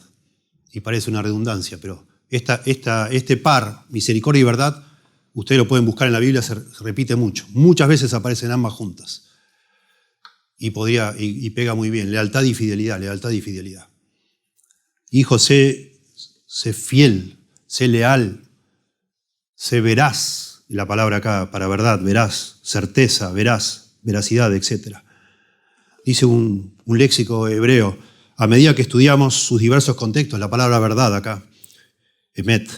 Y parece una redundancia, pero este par, misericordia y verdad, ustedes lo pueden buscar en la Biblia, se repite mucho. Muchas veces aparecen ambas juntas. Y pega muy bien, lealtad y fidelidad, lealtad y fidelidad. Hijo, sé fiel, sé leal, sé veraz. La palabra acá para verdad, veraz, certeza, veraz, veracidad, etc. Dice un léxico hebreo, a medida que estudiamos sus diversos contextos, la palabra verdad acá, emet,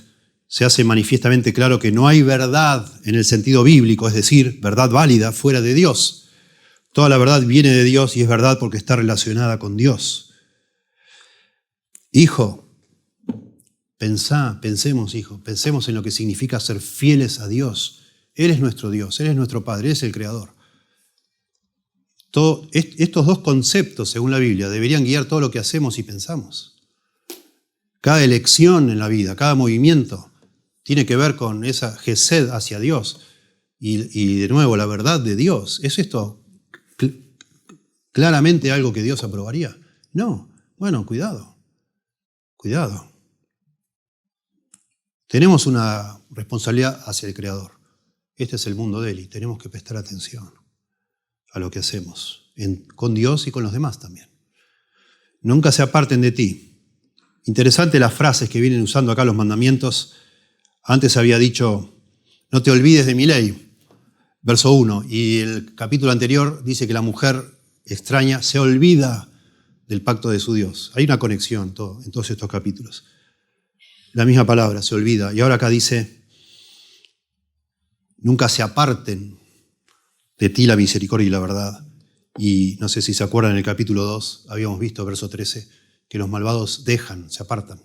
se hace manifiestamente claro que no hay verdad en el sentido bíblico, es decir, verdad válida fuera de Dios. Toda la verdad viene de Dios y es verdad porque está relacionada con Dios. Hijo, pensemos en lo que significa ser fieles a Dios. Él es nuestro Dios, Él es nuestro Padre, Él es el Creador. Estos dos conceptos, según la Biblia, deberían guiar todo lo que hacemos y pensamos. Cada elección en la vida, cada movimiento, tiene que ver con esa gesed hacia Dios y de nuevo la verdad de Dios. ¿Es esto claramente algo que Dios aprobaría? No. Bueno, cuidado. Tenemos una responsabilidad hacia el Creador. Este es el mundo de Él y tenemos que prestar atención a lo que hacemos, con Dios y con los demás también. Nunca se aparten de ti. Interesante las frases que vienen usando acá los mandamientos. Antes había dicho, no te olvides de mi ley, verso 1, y el capítulo anterior dice que la mujer extraña se olvida del pacto de su Dios. Hay una conexión en todos estos capítulos. La misma palabra, se olvida. Y ahora acá dice, nunca se aparten de ti la misericordia y la verdad. Y no sé si se acuerdan, en el capítulo 2, habíamos visto, verso 13, que los malvados se apartan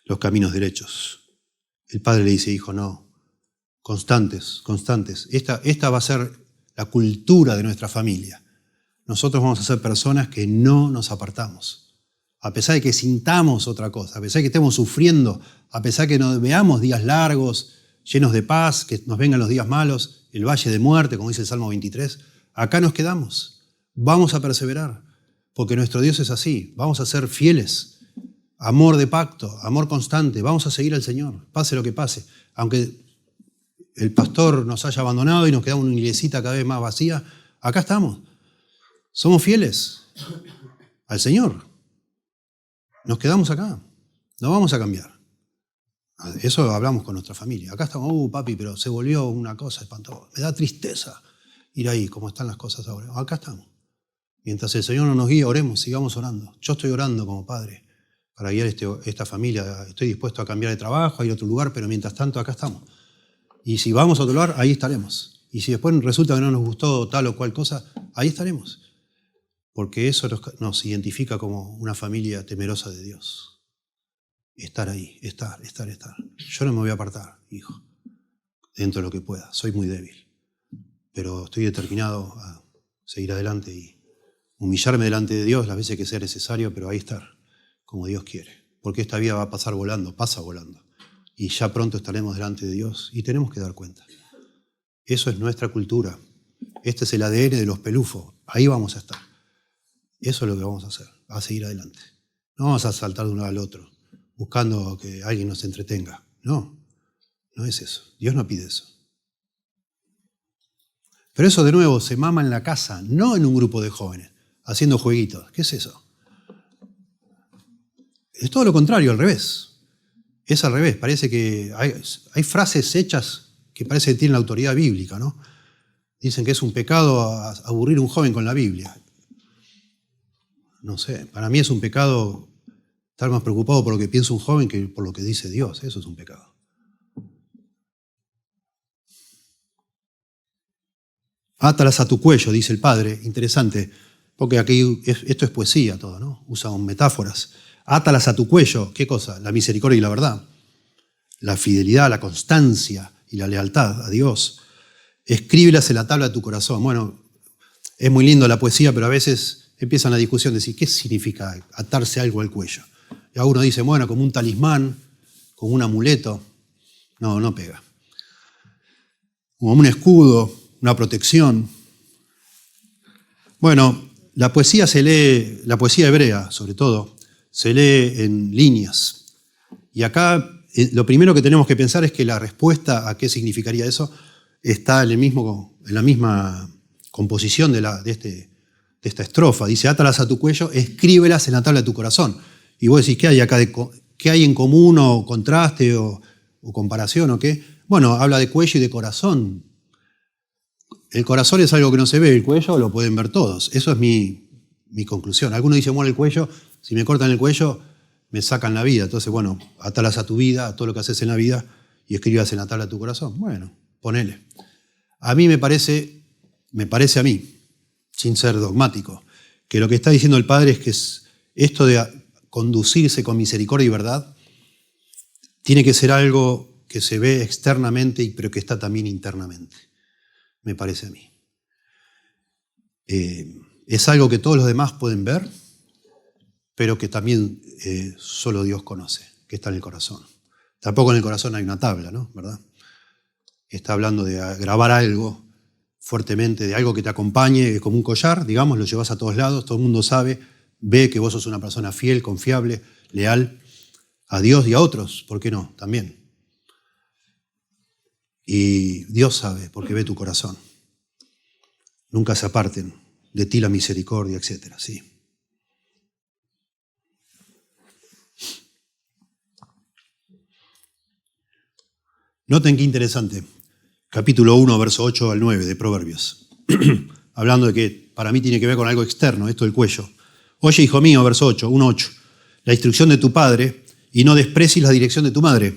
los caminos derechos. El padre le dice, hijo, no, constantes. Esta va a ser la cultura de nuestra familia. Nosotros vamos a ser personas que no nos apartamos. A pesar de que sintamos otra cosa, a pesar de que estemos sufriendo, a pesar de que nos veamos días largos, llenos de paz, que nos vengan los días malos, el valle de muerte, como dice el Salmo 23, acá nos quedamos. Vamos a perseverar, porque nuestro Dios es así. Vamos a ser fieles. Amor de pacto, amor constante, vamos a seguir al Señor, pase lo que pase. Aunque el pastor nos haya abandonado y nos queda una iglesita cada vez más vacía, acá estamos. Somos fieles al Señor. Nos quedamos acá, no vamos a cambiar. Eso hablamos con nuestra familia. Acá estamos, papi, pero se volvió una cosa espantosa. Me da tristeza ir ahí, como están las cosas ahora. Acá estamos. Mientras el Señor no nos guíe, oremos, sigamos orando. Yo estoy orando como padre para guiar esta familia. Estoy dispuesto a cambiar de trabajo, a ir a otro lugar, pero mientras tanto acá estamos. Y si vamos a otro lugar, ahí estaremos. Y si después resulta que no nos gustó tal o cual cosa, ahí estaremos. Porque eso nos identifica como una familia temerosa de Dios. Estar ahí, estar. Yo no me voy a apartar, hijo, dentro de lo que pueda. Soy muy débil. Pero estoy determinado a seguir adelante y humillarme delante de Dios las veces que sea necesario, pero ahí estar. Como Dios quiere, porque esta vida va a pasar volando, pasa volando, y ya pronto estaremos delante de Dios y tenemos que dar cuenta. Eso es nuestra cultura, este es el ADN de los pelufos, ahí vamos a estar. Eso es lo que vamos a hacer, a seguir adelante. No vamos a saltar de un lado al otro, buscando que alguien nos entretenga. No es eso, Dios no pide eso. Pero eso de nuevo se mama en la casa, no en un grupo de jóvenes, haciendo jueguitos. ¿Qué es eso? Es todo lo contrario, al revés. Es al revés. Parece que hay frases hechas que parece que tienen la autoridad bíblica, ¿no? Dicen que es un pecado aburrir a un joven con la Biblia. No sé, para mí es un pecado estar más preocupado por lo que piensa un joven que por lo que dice Dios. Eso es un pecado. Átalas a tu cuello, dice el Padre. Interesante, porque aquí esto es poesía todo, ¿no? Usan metáforas. Átalas a tu cuello. ¿Qué cosa? La misericordia y la verdad. La fidelidad, la constancia y la lealtad a Dios. Escríbelas en la tabla de tu corazón. Bueno, es muy lindo la poesía, pero a veces empiezan la discusión de decir, ¿qué significa atarse algo al cuello? Y uno dice, bueno, como un talismán, como un amuleto. No pega. Como un escudo, una protección. Bueno, la poesía se lee, la poesía hebrea sobre todo, se lee en líneas. Y acá lo primero que tenemos que pensar es que la respuesta a qué significaría eso está en la misma composición de esta estrofa. Dice, átalas a tu cuello, escríbelas en la tabla de tu corazón. Y vos decís, ¿qué hay acá? ¿Qué hay en común o contraste o comparación o qué? Bueno, habla de cuello y de corazón. El corazón es algo que no se ve, el cuello lo pueden ver todos. Eso es mi conclusión. Algunos dicen, bueno, el cuello, si me cortan el cuello, me sacan la vida. Entonces, bueno, atalas a tu vida, a todo lo que haces en la vida, y escribas en la tabla de tu corazón. Bueno, ponele. A mí me parece a mí, sin ser dogmático, que lo que está diciendo el Padre es que esto de conducirse con misericordia y verdad tiene que ser algo que se ve externamente, pero que está también internamente, me parece a mí. Es algo que todos los demás pueden ver, pero que también solo Dios conoce, que está en el corazón. Tampoco en el corazón hay una tabla, ¿no? ¿Verdad? Está hablando de grabar algo fuertemente, de algo que te acompañe como un collar, digamos, lo llevas a todos lados, todo el mundo sabe, ve que vos sos una persona fiel, confiable, leal a Dios y a otros, ¿por qué no? También. Y Dios sabe, porque ve tu corazón. Nunca se aparten de ti la misericordia, etc. Sí. Noten qué interesante. Capítulo 1, verso 8 al 9 de Proverbios. Hablando de que para mí tiene que ver con algo externo, esto del cuello. Oye, hijo mío, verso 8, 1:8. La instrucción de tu padre y no desprecies la dirección de tu madre,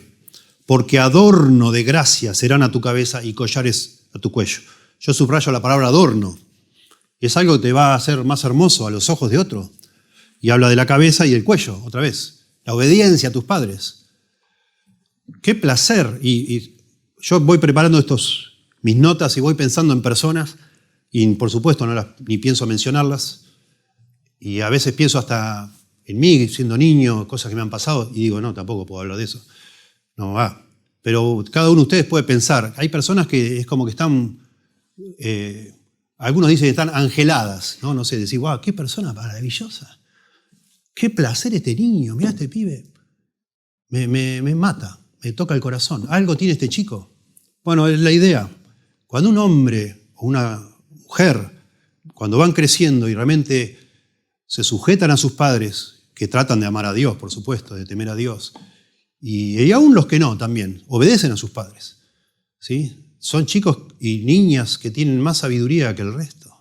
porque adorno de gracia serán a tu cabeza y collares a tu cuello. Yo subrayo la palabra adorno. Es algo que te va a hacer más hermoso a los ojos de otro. Y habla de la cabeza y el cuello, otra vez. La obediencia a tus padres. Qué placer. Y yo voy preparando mis notas y voy pensando en personas, y por supuesto ni pienso mencionarlas. Y a veces pienso hasta en mí, siendo niño, cosas que me han pasado, y digo, no, tampoco puedo hablar de eso. No va. Pero cada uno de ustedes puede pensar. Hay personas que es como que están, algunos dicen que están angeladas, ¿no? No sé, decir, wow, qué persona maravillosa. Qué placer este niño, mirá este pibe. Me mata, me toca el corazón. Algo tiene este chico. Bueno, es la idea. Cuando un hombre o una mujer, cuando van creciendo y realmente se sujetan a sus padres, que tratan de amar a Dios, por supuesto, de temer a Dios, y aún los que no también, obedecen a sus padres. ¿Sí? Son chicos y niñas que tienen más sabiduría que el resto.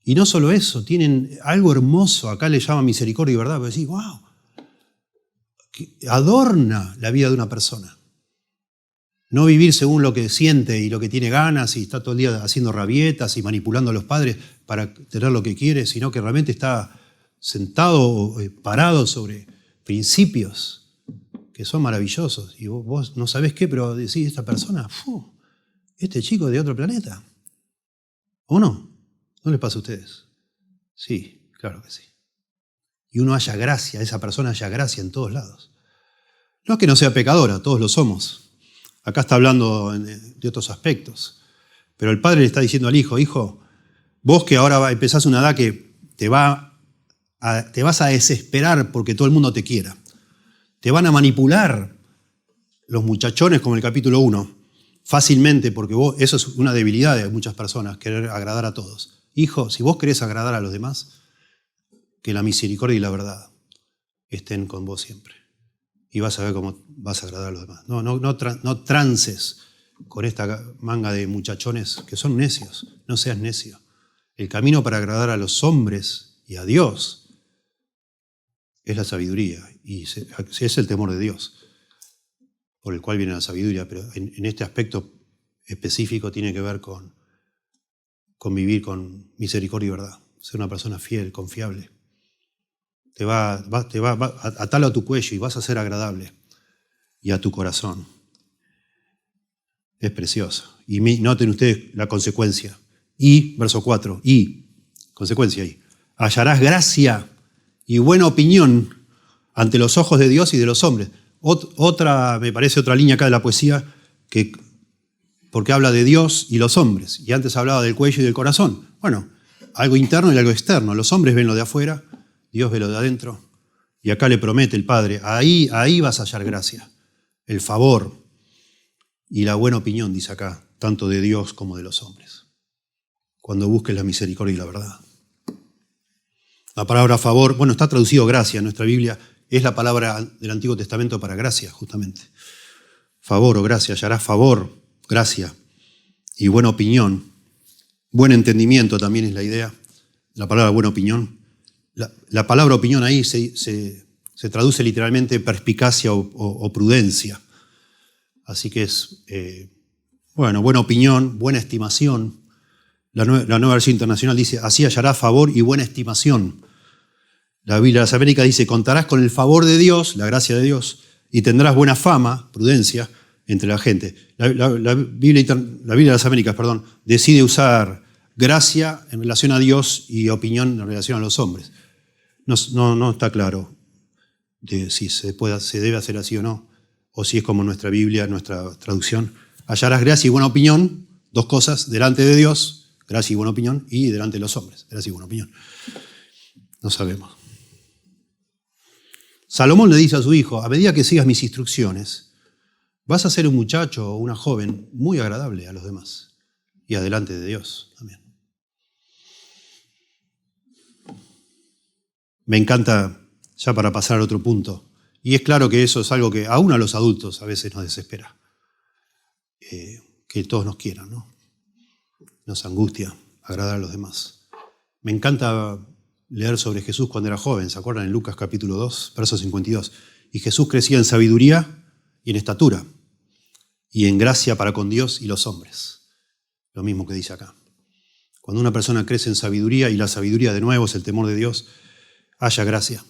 Y no solo eso, tienen algo hermoso, acá le llaman misericordia y verdad, pero decís, wow, que adorna la vida de una persona. No vivir según lo que siente y lo que tiene ganas y está todo el día haciendo rabietas y manipulando a los padres para tener lo que quiere, sino que realmente está sentado, parado sobre principios que son maravillosos. Y vos no sabés qué, pero decís, esta persona, este chico es de otro planeta. ¿O no? ¿No les pasa a ustedes? Sí, claro que sí. Y uno haya gracia, esa persona haya gracia en todos lados. No es que no sea pecadora, todos lo somos. Acá está hablando de otros aspectos. Pero el padre le está diciendo al hijo, hijo, vos que ahora empezás una edad que te vas a desesperar porque todo el mundo te quiera. Te van a manipular los muchachones, como en el capítulo 1, fácilmente, porque eso es una debilidad de muchas personas, querer agradar a todos. Hijo, si vos querés agradar a los demás, que la misericordia y la verdad estén con vos siempre. Y vas a ver cómo vas a agradar a los demás. No trances con esta manga de muchachones que son necios. No seas necio. El camino para agradar a los hombres y a Dios es la sabiduría. Y es el temor de Dios, por el cual viene la sabiduría. Pero en este aspecto específico tiene que ver con vivir con misericordia y verdad. Ser una persona fiel, confiable. Te va a atarlo a tu cuello y vas a ser agradable. Y a tu corazón. Es precioso. Y noten ustedes la consecuencia. Y, verso 4, consecuencia ahí. Hallarás gracia y buena opinión ante los ojos de Dios y de los hombres. Me parece otra línea acá de la poesía, porque habla de Dios y los hombres. Y antes hablaba del cuello y del corazón. Bueno, algo interno y algo externo. Los hombres ven lo de afuera, Dios ve lo de adentro. Y acá le promete el Padre, ahí vas a hallar gracia, el favor y la buena opinión, dice acá, tanto de Dios como de los hombres. Cuando busques la misericordia y la verdad. La palabra favor, está traducido gracia en nuestra Biblia, es la palabra del Antiguo Testamento para gracia, justamente. Favor o gracia, hallarás favor, gracia y buena opinión. Buen entendimiento también es la idea, la palabra buena opinión. La palabra opinión ahí se traduce literalmente perspicacia o prudencia. Así que es, buena opinión, buena estimación. La nueva versión internacional dice, así hallará favor y buena estimación. La Biblia de las Américas dice, contarás con el favor de Dios, la gracia de Dios, y tendrás buena fama, prudencia, entre la gente. La Biblia de las Américas, decide usar gracia en relación a Dios y opinión en relación a los hombres. No está claro de si se debe hacer así o no, o si es como nuestra Biblia, nuestra traducción. Hallarás gracia y buena opinión, dos cosas, delante de Dios, gracia y buena opinión, y delante de los hombres, gracia y buena opinión. No sabemos. Salomón le dice a su hijo, a medida que sigas mis instrucciones, vas a ser un muchacho o una joven muy agradable a los demás y adelante de Dios también. Me encanta, ya para pasar a otro punto, y es claro que eso es algo que aún a los adultos a veces nos desespera, que todos nos quieran, ¿no? Nos angustia agradar a los demás. Me encanta leer sobre Jesús cuando era joven, ¿se acuerdan? En Lucas capítulo 2, verso 52. Y Jesús crecía en sabiduría y en estatura, y en gracia para con Dios y los hombres. Lo mismo que dice acá. Cuando una persona crece en sabiduría, y la sabiduría de nuevo es el temor de Dios, haya gracia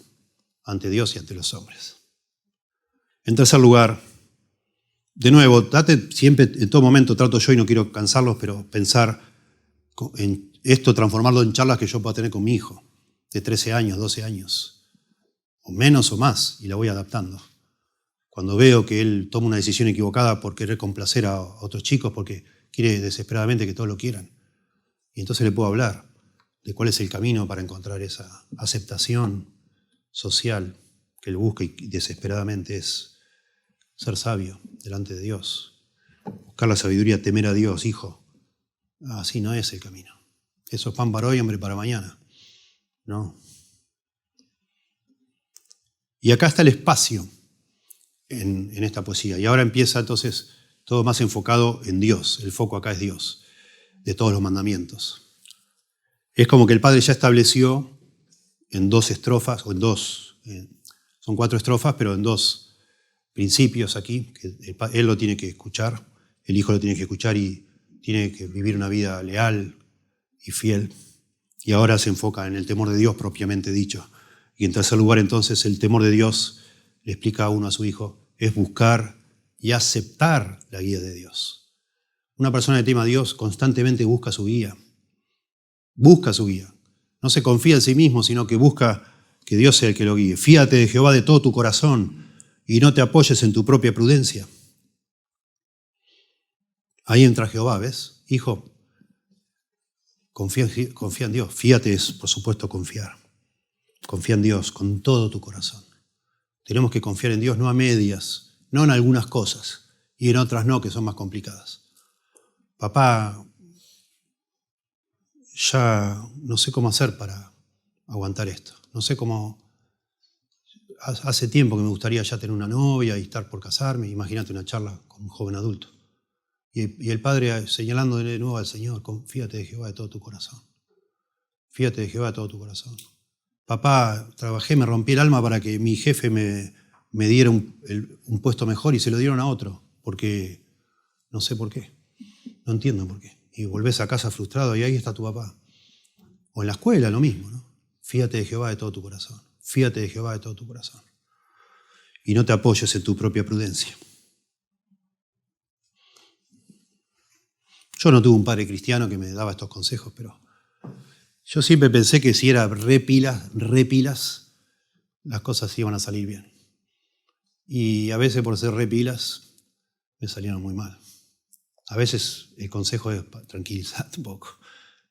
ante Dios y ante los hombres. En tercer lugar, de nuevo, siempre, en todo momento trato yo, y no quiero cansarlos, pero pensar en esto, transformarlo en charlas que yo pueda tener con mi hijo, de 13 años, 12 años, o menos o más, y la voy adaptando. Cuando veo que él toma una decisión equivocada por querer complacer a otros chicos, porque quiere desesperadamente que todos lo quieran, y entonces le puedo hablar de cuál es el camino para encontrar esa aceptación social que él busca y desesperadamente es ser sabio delante de Dios. Buscar la sabiduría, temer a Dios, hijo. Así no es el camino. Eso es pan para hoy, hambre para mañana. No. Y acá está el espacio en esta poesía. Y ahora empieza entonces todo más enfocado en Dios. El foco acá es Dios, de todos los mandamientos. Es como que el Padre ya estableció en dos estrofas, o en dos, son 4 estrofas, pero en 2 principios aquí, que él lo tiene que escuchar, el Hijo lo tiene que escuchar y tiene que vivir una vida leal y fiel. Y ahora se enfoca en el temor de Dios propiamente dicho. Y en tercer lugar, entonces, el temor de Dios, le explica a uno a su hijo, es buscar y aceptar la guía de Dios. Una persona que teme a Dios constantemente busca su guía. Busca su guía. No se confía en sí mismo, sino que busca que Dios sea el que lo guíe. Fíate de Jehová de todo tu corazón y no te apoyes en tu propia prudencia. Ahí entra Jehová, ¿ves? Hijo, confía en Dios. Fíate es, por supuesto, confiar. Confía en Dios con todo tu corazón. Tenemos que confiar en Dios no a medias, no en algunas cosas y en otras no, que son más complicadas. Papá, ya no sé cómo hacer para aguantar esto. No sé cómo. Hace tiempo que me gustaría ya tener una novia y estar por casarme. Imagínate una charla con un joven adulto. Y el padre señalando de nuevo al Señor, fíate de Jehová de todo tu corazón. Fíate de Jehová de todo tu corazón. Papá, trabajé, me rompí el alma para que mi jefe me diera un puesto mejor y se lo dieron a otro, porque no sé por qué. No entiendo por qué. Y volvés a casa frustrado y ahí está tu papá. O en la escuela lo mismo, ¿no? Fíate de Jehová de todo tu corazón. Fíate de Jehová de todo tu corazón. Y no te apoyes en tu propia prudencia. Yo no tuve un padre cristiano que me daba estos consejos, pero yo siempre pensé que si era repilas, las cosas iban a salir bien. Y a veces por ser repilas me salieron muy mal. A veces el consejo es tranquilizarte un poco.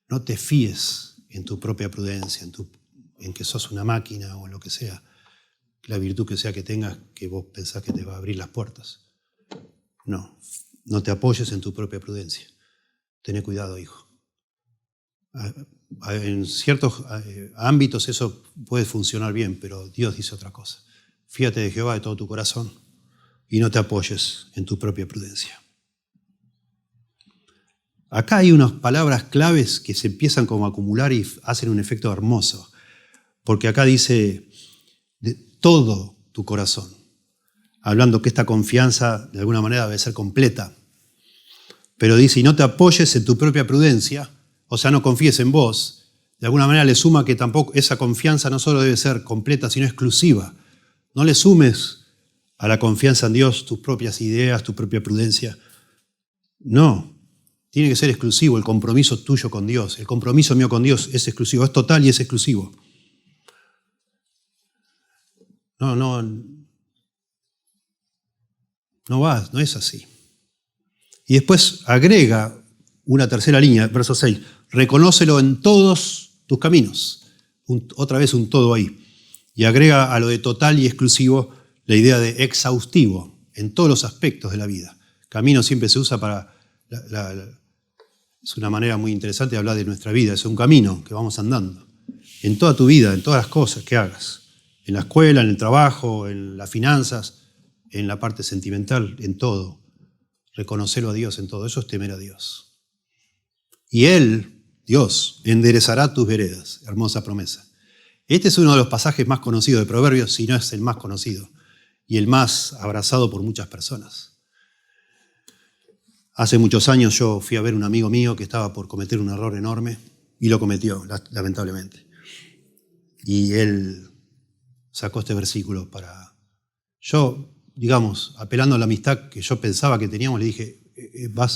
No te fíes en tu propia prudencia, en que sos una máquina o en lo que sea, la virtud que sea que tengas, que vos pensás que te va a abrir las puertas. No te apoyes en tu propia prudencia. Tené cuidado, hijo. En ciertos ámbitos eso puede funcionar bien, pero Dios dice otra cosa. Fíate de Jehová de todo tu corazón y no te apoyes en tu propia prudencia. Acá hay unas palabras claves que se empiezan como a acumular y hacen un efecto hermoso. Porque acá dice de todo tu corazón, hablando que esta confianza de alguna manera debe ser completa. Pero dice, y no te apoyes en tu propia prudencia, o sea, no confíes en vos. De alguna manera le suma que tampoco esa confianza no solo debe ser completa, sino exclusiva. No le sumes a la confianza en Dios tus propias ideas, tu propia prudencia. No, tiene que ser exclusivo el compromiso tuyo con Dios. El compromiso mío con Dios es exclusivo, es total y es exclusivo. No es así. Y después agrega una tercera línea, verso 6. Reconócelo en todos tus caminos. Otra vez un todo ahí. Y agrega a lo de total y exclusivo la idea de exhaustivo en todos los aspectos de la vida. Camino siempre se usa para... es una manera muy interesante de hablar de nuestra vida. Es un camino que vamos andando. En toda tu vida, en todas las cosas que hagas. En la escuela, en el trabajo, en las finanzas, en la parte sentimental, en todo. Reconocerlo a Dios en todo. Eso es temer a Dios. Y Él, Dios, enderezará tus veredas. Hermosa promesa. Este es uno de los pasajes más conocidos de Proverbios, si no es el más conocido y el más abrazado por muchas personas. Hace muchos años yo fui a ver a un amigo mío que estaba por cometer un error enorme y lo cometió, lamentablemente. Y él sacó este versículo para... Yo, digamos, apelando a la amistad que yo pensaba que teníamos, le dije,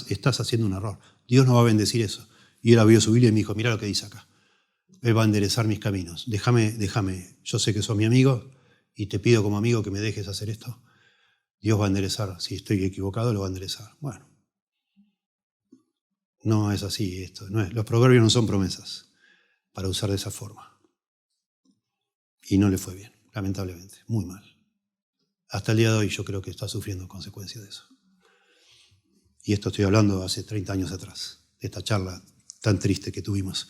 estás haciendo un error. Dios no va a bendecir eso. Y él abrió su Biblia y me dijo, mirá lo que dice acá. Él va a enderezar mis caminos. Déjame. Yo sé que sos mi amigo y te pido como amigo que me dejes hacer esto. Dios va a enderezar. Si estoy equivocado, lo va a enderezar. Bueno, no es así esto. Los proverbios no son promesas para usar de esa forma. Y no le fue bien, lamentablemente. Muy mal. Hasta el día de hoy yo creo que está sufriendo consecuencias de eso. Y esto estoy hablando hace 30 años atrás, de esta charla tan triste que tuvimos.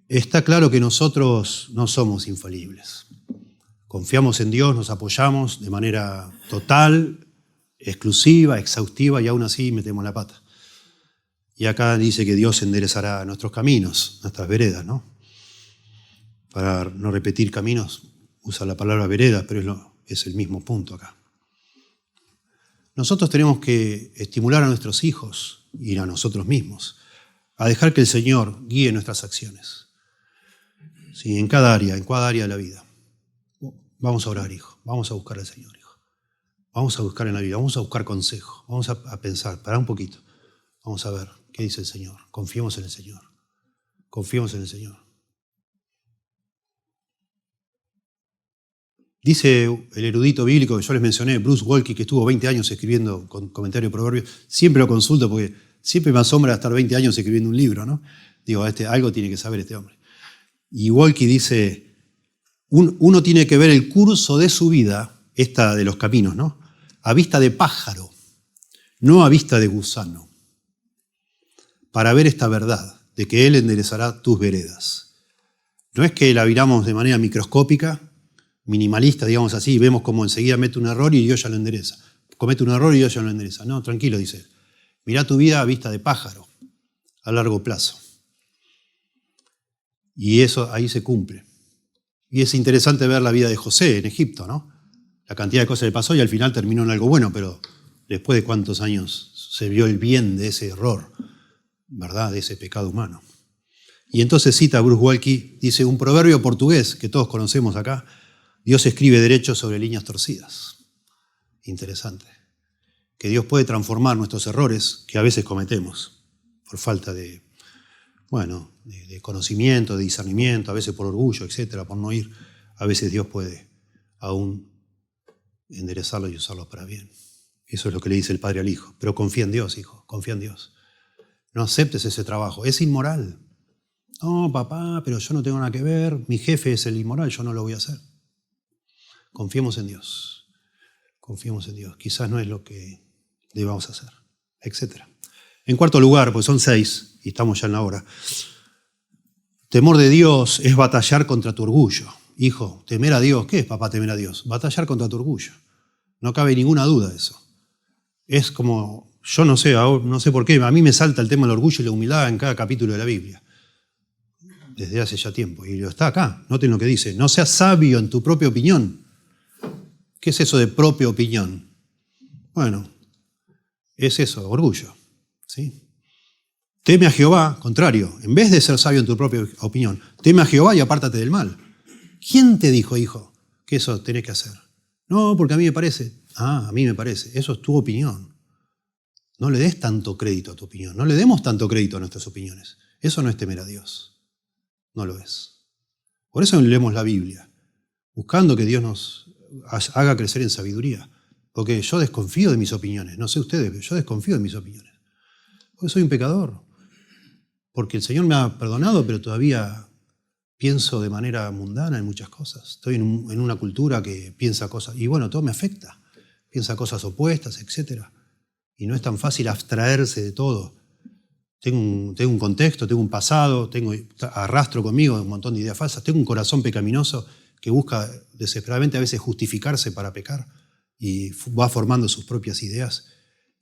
Está claro que nosotros no somos infalibles. Confiamos en Dios, nos apoyamos de manera total, exclusiva, exhaustiva y aún así metemos la pata. Y acá dice que Dios enderezará nuestros caminos, nuestras veredas, ¿no? Para no repetir caminos, usa la palabra vereda, pero es el mismo punto acá. Nosotros tenemos que estimular a nuestros hijos y a nosotros mismos a dejar que el Señor guíe nuestras acciones. Sí, en cada área de la vida. Vamos a orar, hijo. Vamos a buscar al Señor, hijo. Vamos a buscar en la vida. Vamos a buscar consejo. Vamos a pensar. Pará un poquito. Vamos a ver qué dice el Señor. Confiemos en el Señor. Confiemos en el Señor. Dice el erudito bíblico que yo les mencioné, Bruce Waltke, que estuvo 20 años escribiendo con comentario de Proverbios. Siempre lo consulto porque siempre me asombra estar 20 años escribiendo un libro, ¿no? Digo, algo tiene que saber este hombre. Y Waltke dice, uno tiene que ver el curso de su vida, esta de los caminos, ¿no? A vista de pájaro, no a vista de gusano, para ver esta verdad de que Él enderezará tus veredas. No es que la miramos de manera microscópica, minimalista, digamos así, y vemos como enseguida mete un error y Dios ya lo endereza. Comete un error y Dios ya lo endereza. No, tranquilo, dice él. Mirá tu vida a vista de pájaro, a largo plazo. Y eso ahí se cumple. Y es interesante ver la vida de José en Egipto, ¿no? La cantidad de cosas que le pasó y al final terminó en algo bueno, pero después de cuántos años se vio el bien de ese error, ¿verdad? De ese pecado humano. Y entonces cita a Bruce Waltke, dice, un proverbio portugués que todos conocemos acá, Dios escribe derecho sobre líneas torcidas. Interesante. Que Dios puede transformar nuestros errores que a veces cometemos por falta de conocimiento, de discernimiento, a veces por orgullo, etcétera, por no ir. A veces Dios puede aún enderezarlo y usarlo para bien. Eso es lo que le dice el padre al hijo. Pero confía en Dios, hijo, confía en Dios. No aceptes ese trabajo, es inmoral. No, papá, pero yo no tengo nada que ver, mi jefe es el inmoral, yo no lo voy a hacer. Confiemos en Dios. Confiemos en Dios. Quizás no es lo que debamos hacer, etc. En cuarto lugar, pues son 6 y estamos ya en la hora. Temor de Dios es batallar contra tu orgullo. Hijo, temer a Dios. ¿Qué es, papá, temer a Dios? Batallar contra tu orgullo. No cabe ninguna duda de eso. Es como, yo no sé por qué, a mí me salta el tema del orgullo y la humildad en cada capítulo de la Biblia. desde hace ya tiempo. Y está acá, noten lo que dice. No seas sabio en tu propia opinión. ¿Qué es eso de propia opinión? Bueno, es eso, orgullo. ¿Sí? Teme a Jehová, contrario, en vez de ser sabio en tu propia opinión, teme a Jehová y apártate del mal. ¿Quién te dijo, hijo, que eso tenés que hacer? No, porque a mí me parece. Ah, a mí me parece. Eso es tu opinión. No le des tanto crédito a tu opinión. No le demos tanto crédito a nuestras opiniones. Eso no es temer a Dios. No lo es. Por eso leemos la Biblia, buscando que Dios nos haga crecer en sabiduría. Porque yo desconfío de mis opiniones. No sé ustedes, pero yo desconfío de mis opiniones. Porque soy un pecador. Porque el Señor me ha perdonado, pero todavía pienso de manera mundana en muchas cosas. Estoy en una cultura que piensa cosas, y bueno, todo me afecta. Piensa cosas opuestas, etc. Y no es tan fácil abstraerse de todo. Tengo un contexto, tengo un pasado, arrastro conmigo un montón de ideas falsas. Tengo un corazón pecaminoso que busca desesperadamente a veces justificarse para pecar y va formando sus propias ideas.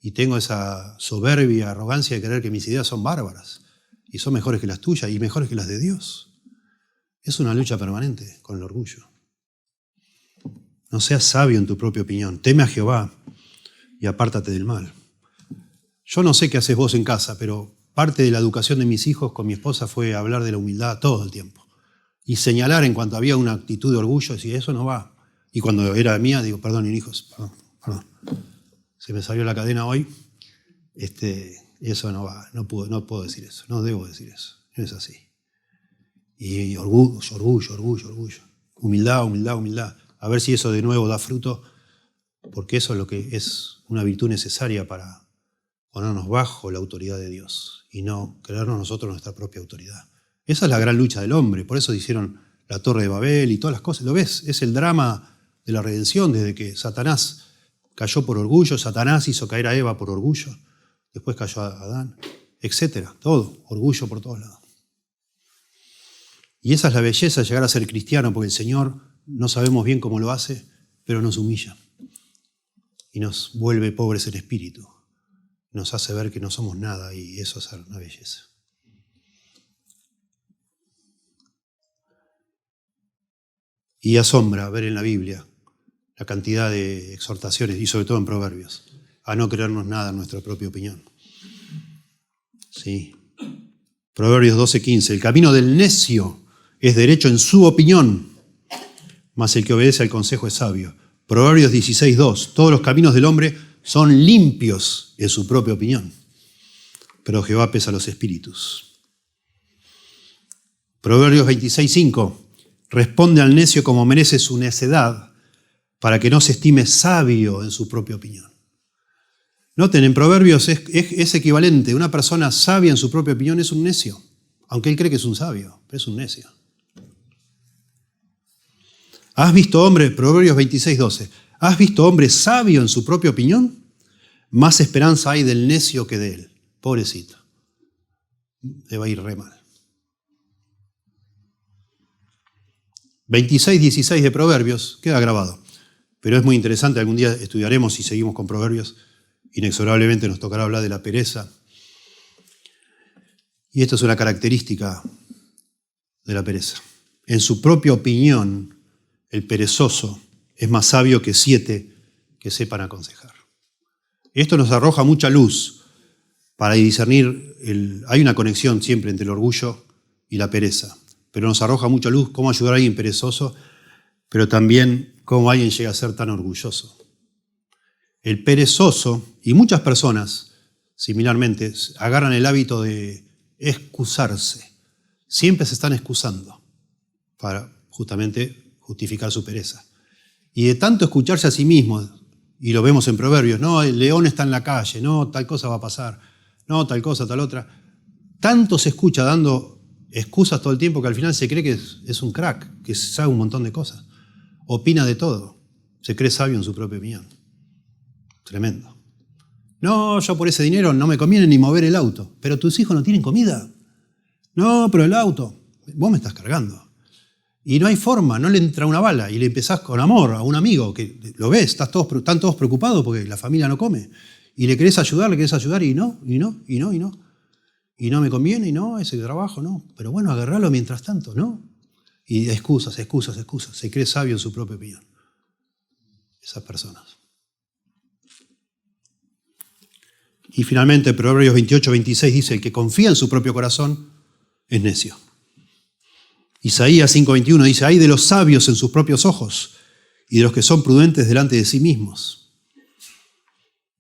Y tengo esa soberbia, arrogancia de creer que mis ideas son bárbaras y son mejores que las tuyas y mejores que las de Dios. Es una lucha permanente con el orgullo. No seas sabio en tu propia opinión. Teme a Jehová y apártate del mal. Yo no sé qué haces vos en casa, pero parte de la educación de mis hijos con mi esposa fue hablar de la humildad todo el tiempo. Y señalar en cuanto había una actitud de orgullo, decir, eso no va. Y cuando era mía, digo, perdonen hijos, perdón. Se me salió la cadena hoy. Eso no va, no puedo decir eso, no debo decir eso. No es así. Y orgullo. Humildad. A ver si eso de nuevo da fruto, porque eso es lo que es una virtud necesaria para ponernos bajo la autoridad de Dios y no creernos nosotros nuestra propia autoridad. Esa es la gran lucha del hombre, por eso hicieron la Torre de Babel y todas las cosas. ¿Lo ves? Es el drama de la redención desde que Satanás cayó por orgullo, Satanás hizo caer a Eva por orgullo, después cayó a Adán, etc. Todo, orgullo por todos lados. Y esa es la belleza de llegar a ser cristiano, porque el Señor no sabemos bien cómo lo hace, pero nos humilla y nos vuelve pobres en espíritu. Nos hace ver que no somos nada y eso es una belleza. Y asombra ver en la Biblia la cantidad de exhortaciones, y sobre todo en Proverbios, a no creernos nada en nuestra propia opinión. Sí. Proverbios 12:15. El camino del necio es derecho en su opinión, mas el que obedece al consejo es sabio. Proverbios 16:2. Todos los caminos del hombre son limpios en su propia opinión, pero Jehová pesa los espíritus. Proverbios 26:5. Responde al necio como merece su necedad, para que no se estime sabio en su propia opinión. Noten, en Proverbios es equivalente. Una persona sabia en su propia opinión es un necio, aunque él cree que es un sabio, pero es un necio. ¿Has visto hombre, Proverbios 26:12, ¿has visto hombre sabio en su propia opinión? Más esperanza hay del necio que de él. Pobrecito. Le va a ir re mal. 26:16 de Proverbios, queda grabado. Pero es muy interesante, algún día estudiaremos y seguimos con Proverbios. Inexorablemente nos tocará hablar de la pereza. Y esto es una característica de la pereza. En su propia opinión, el perezoso es más sabio que 7 que sepan aconsejar. Esto nos arroja mucha luz para discernir, hay una conexión siempre entre el orgullo y la pereza, pero nos arroja mucha luz cómo ayudar a alguien perezoso, pero también cómo alguien llega a ser tan orgulloso. El perezoso, y muchas personas, similarmente, agarran el hábito de excusarse. Siempre se están excusando para justamente justificar su pereza. Y de tanto escucharse a sí mismos, y lo vemos en Proverbios, no, el león está en la calle, no, tal cosa va a pasar, no, tal cosa, tal otra. Tanto se escucha dando excusas todo el tiempo que al final se cree que es un crack, que sabe un montón de cosas. Opina de todo. Se cree sabio en su propia opinión. Tremendo. No, yo por ese dinero no me conviene ni mover el auto. Pero tus hijos no tienen comida. No, pero el auto. Vos me estás cargando. Y no hay forma, no le entra una bala. Y le empezás con amor a un amigo que lo ves, están todos preocupados porque la familia no come. Y le querés ayudar y no. Y no me conviene, y no, ese trabajo, no. Pero bueno, agarralo mientras tanto, ¿no? Y excusas. Se cree sabio en su propia opinión. Esas personas. Y finalmente, Proverbios 28-26 dice, el que confía en su propio corazón es necio. Isaías 5:21 dice, hay de los sabios en sus propios ojos y de los que son prudentes delante de sí mismos.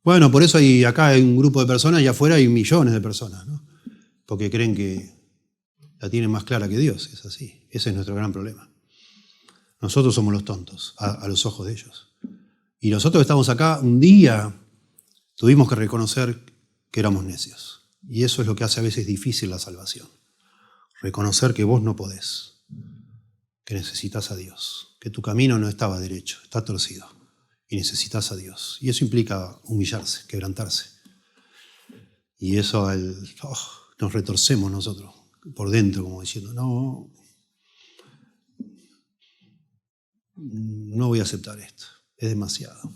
Bueno, por eso acá hay un grupo de personas y afuera hay millones de personas, ¿no? Porque creen que la tienen más clara que Dios. Es así. Ese es nuestro gran problema. Nosotros somos los tontos a los ojos de ellos. Y nosotros estamos acá, un día tuvimos que reconocer que éramos necios. Y eso es lo que hace a veces difícil la salvación. Reconocer que vos no podés, que necesitas a Dios, que tu camino no estaba derecho, está torcido y necesitas a Dios. Y eso implica humillarse, quebrantarse. Y eso nos retorcemos nosotros por dentro como diciendo, no voy a aceptar esto, es demasiado.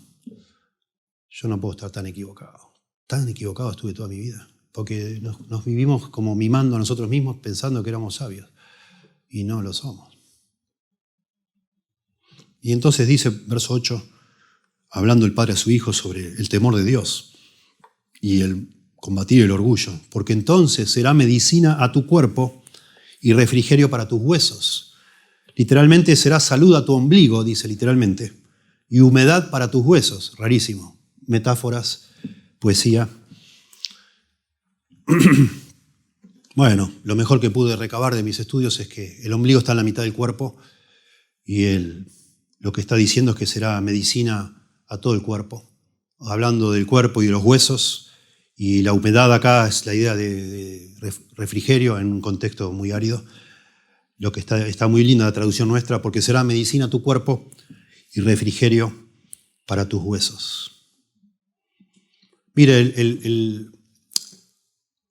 Yo no puedo estar tan equivocado. Tan equivocado estuve toda mi vida. Porque nos vivimos como mimando a nosotros mismos pensando que éramos sabios. Y no lo somos. Y entonces dice, verso 8, hablando el Padre a su Hijo sobre el temor de Dios y el combatir el orgullo. Porque entonces será medicina a tu cuerpo y refrigerio para tus huesos. Literalmente será salud a tu ombligo, dice literalmente, y humedad para tus huesos. Rarísimo. Metáforas, poesía. Bueno, lo mejor que pude recabar de mis estudios es que el ombligo está en la mitad del cuerpo y lo que está diciendo es que será medicina a todo el cuerpo. Hablando del cuerpo y de los huesos, y la humedad acá es la idea de refrigerio en un contexto muy árido. Lo que está muy linda la traducción nuestra, porque será medicina a tu cuerpo y refrigerio para tus huesos. Mire,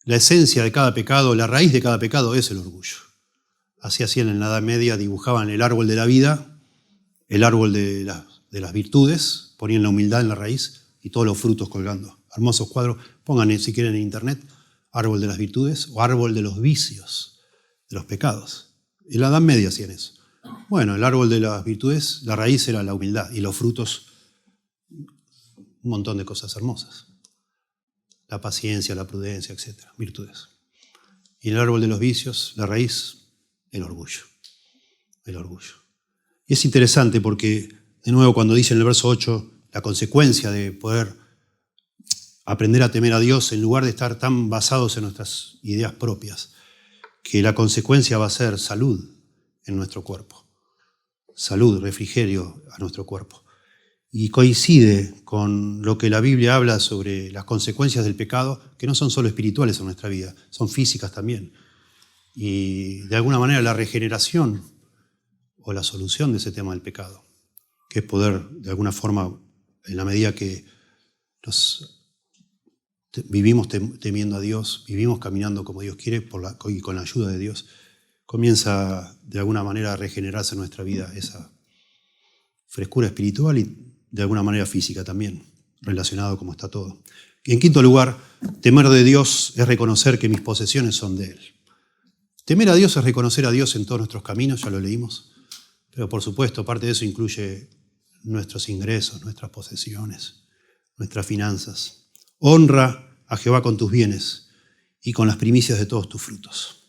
la esencia de cada pecado, la raíz de cada pecado es el orgullo. Así hacían en la Edad Media, dibujaban el árbol de la vida, el árbol de las virtudes, ponían la humildad en la raíz y todos los frutos colgando. Hermosos cuadros, pongan si quieren en internet, árbol de las virtudes o árbol de los vicios, de los pecados. En la Edad Media hacían eso. Bueno, el árbol de las virtudes, la raíz era la humildad y los frutos, un montón de cosas hermosas. La paciencia, la prudencia, etc. Virtudes. Y en el árbol de los vicios, la raíz, el orgullo. El orgullo. Y es interesante porque, de nuevo, cuando dice en el verso 8, la consecuencia de poder aprender a temer a Dios en lugar de estar tan basados en nuestras ideas propias, que la consecuencia va a ser salud en nuestro cuerpo. Salud, refrigerio a nuestro cuerpo. Y coincide con lo que la Biblia habla sobre las consecuencias del pecado, que no son solo espirituales en nuestra vida, son físicas también. Y de alguna manera la regeneración o la solución de ese tema del pecado, que es poder, de alguna forma, en la medida que vivimos temiendo a Dios, vivimos caminando como Dios quiere y con la ayuda de Dios, comienza de alguna manera a regenerarse en nuestra vida esa frescura espiritual y de alguna manera física también, relacionado como está todo. Y en quinto lugar, temer de Dios es reconocer que mis posesiones son de Él. Temer a Dios es reconocer a Dios en todos nuestros caminos, ya lo leímos, pero por supuesto, parte de eso incluye nuestros ingresos, nuestras posesiones, nuestras finanzas. Honra a Jehová con tus bienes y con las primicias de todos tus frutos.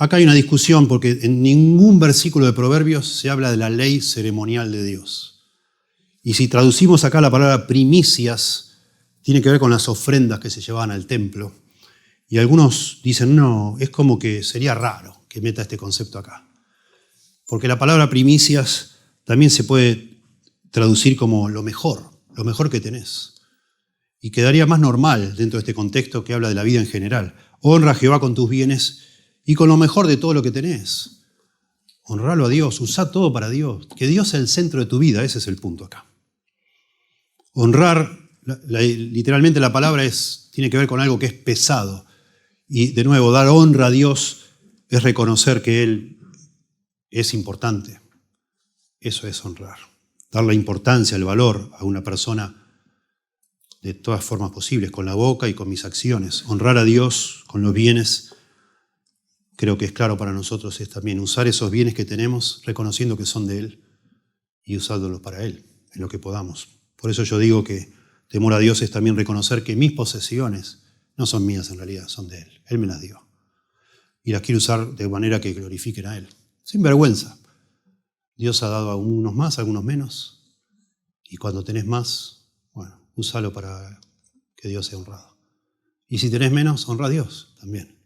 Acá hay una discusión porque en ningún versículo de Proverbios se habla de la ley ceremonial de Dios. Y si traducimos acá la palabra primicias, tiene que ver con las ofrendas que se llevaban al templo. Y algunos dicen, no, es como que sería raro que meta este concepto acá. Porque la palabra primicias también se puede traducir como lo mejor que tenés. Y quedaría más normal dentro de este contexto que habla de la vida en general. Honra a Jehová con tus bienes y con lo mejor de todo lo que tenés. Honralo a Dios, usá todo para Dios. Que Dios sea el centro de tu vida, ese es el punto acá. Honrar, literalmente la palabra tiene que ver con algo que es pesado. Y de nuevo, dar honra a Dios es reconocer que Él es importante. Eso es honrar. Dar la importancia, el valor a una persona de todas formas posibles, con la boca y con mis acciones. Honrar a Dios con los bienes, creo que es claro para nosotros, es también usar esos bienes que tenemos, reconociendo que son de Él y usándolos para Él, en lo que podamos. Por eso yo digo que temor a Dios es también reconocer que mis posesiones no son mías en realidad, son de Él. Él me las dio. Y las quiero usar de manera que glorifiquen a Él. Sin vergüenza. Dios ha dado a unos más, a algunos menos. Y cuando tenés más, bueno, úsalo para que Dios sea honrado. Y si tenés menos, honra a Dios también.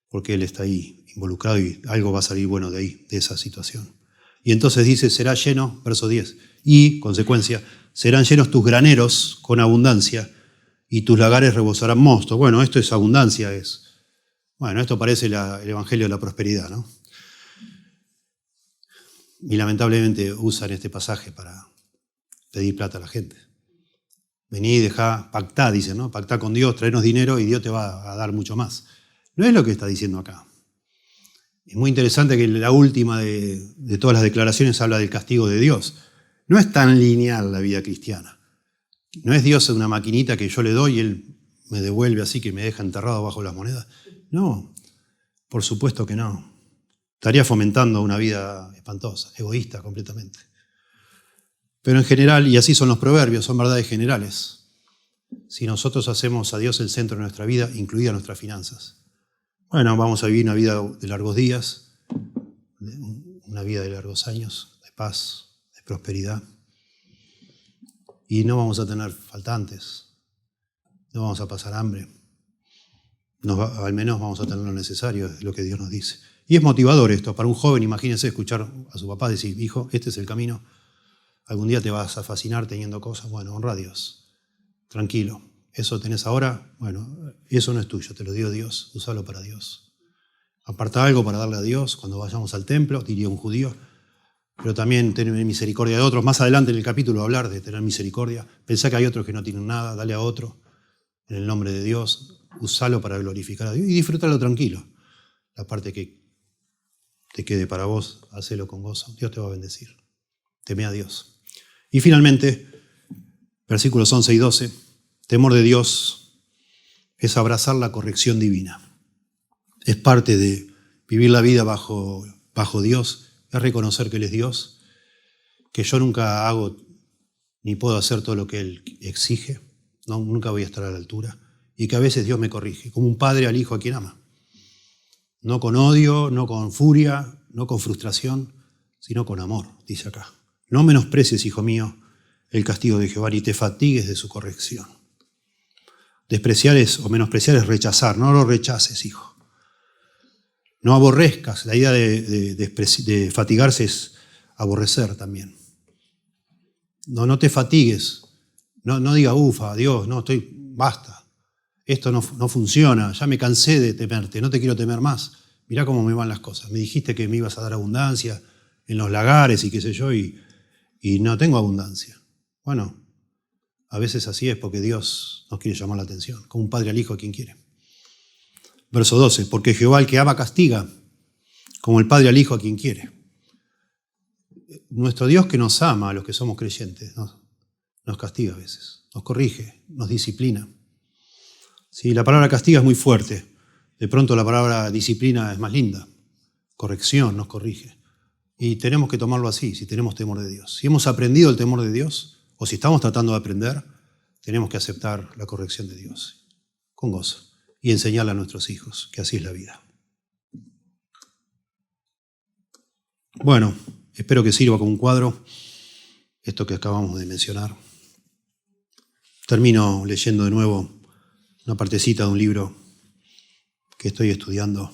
Porque Él está ahí involucrado y algo va a salir bueno de ahí, de esa situación. Y entonces dice, será lleno, verso 10, y, consecuencia, serán llenos tus graneros con abundancia y tus lagares rebosarán mosto. Bueno, esto es abundancia, bueno, esto parece el evangelio de la prosperidad, ¿no? Y lamentablemente usan este pasaje para pedir plata a la gente. Vení, dejá, pactá, dice, ¿no? Pactá con Dios, traernos dinero y Dios te va a dar mucho más. No es lo que está diciendo acá. Es muy interesante que la última de todas las declaraciones habla del castigo de Dios. No es tan lineal la vida cristiana. No es Dios una maquinita que yo le doy y Él me devuelve así que me deja enterrado bajo las monedas. No, por supuesto que no. Estaría fomentando una vida espantosa, egoísta completamente. Pero en general, y así son los proverbios, son verdades generales. Si nosotros hacemos a Dios el centro de nuestra vida, incluidas nuestras finanzas, bueno, vamos a vivir una vida de largos días, una vida de largos años, de paz, de prosperidad. Y no vamos a tener faltantes, no vamos a pasar hambre. Al menos vamos a tener lo necesario, es lo que Dios nos dice. Y es motivador esto, para un joven, imagínense escuchar a su papá decir, hijo, este es el camino, algún día te vas a fascinar teniendo cosas, bueno, honra a Dios, tranquilo, eso tenés ahora, bueno, eso no es tuyo, te lo dio Dios, úsalo para Dios. Aparta algo para darle a Dios cuando vayamos al templo, diría un judío, pero también tener misericordia de otros. Más adelante en el capítulo va a hablar de tener misericordia, pensá que hay otros que no tienen nada, dale a otro, en el nombre de Dios, usalo para glorificar a Dios y disfrútalo tranquilo. La parte que te quede para vos, hacelo con gozo. Dios te va a bendecir. Teme a Dios. Y finalmente, versículos 11 y 12, temor de Dios es abrazar la corrección divina. Es parte de vivir la vida bajo Dios, es reconocer que Él es Dios, que yo nunca hago ni puedo hacer todo lo que Él exige, no, nunca voy a estar a la altura, y que a veces Dios me corrige, como un padre al hijo a quien ama. No con odio, no con furia, no con frustración, sino con amor, dice acá. No menosprecies, hijo mío, el castigo de Jehová, ni te fatigues de su corrección. Despreciar o menospreciar es rechazar, no lo rechaces, hijo. No aborrezcas, la idea de fatigarse es aborrecer también. No te fatigues, no diga, ufa, Dios, basta. Esto no funciona, ya me cansé de temerte, no te quiero temer más. Mirá cómo me van las cosas. Me dijiste que me ibas a dar abundancia en los lagares y qué sé yo, y no tengo abundancia. Bueno, a veces así es porque Dios nos quiere llamar la atención, como un padre al hijo a quien quiere. Verso 12, porque Jehová al que ama castiga, como el padre al hijo a quien quiere. Nuestro Dios que nos ama a los que somos creyentes, nos castiga a veces, nos corrige, nos disciplina. Sí, la palabra castiga es muy fuerte. De pronto la palabra disciplina es más linda. Corrección nos corrige. Y tenemos que tomarlo así, si tenemos temor de Dios. Si hemos aprendido el temor de Dios, o si estamos tratando de aprender, tenemos que aceptar la corrección de Dios con gozo y enseñarle a nuestros hijos que así es la vida. Bueno, espero que sirva como un cuadro esto que acabamos de mencionar. Termino leyendo de nuevo una partecita de un libro que estoy estudiando.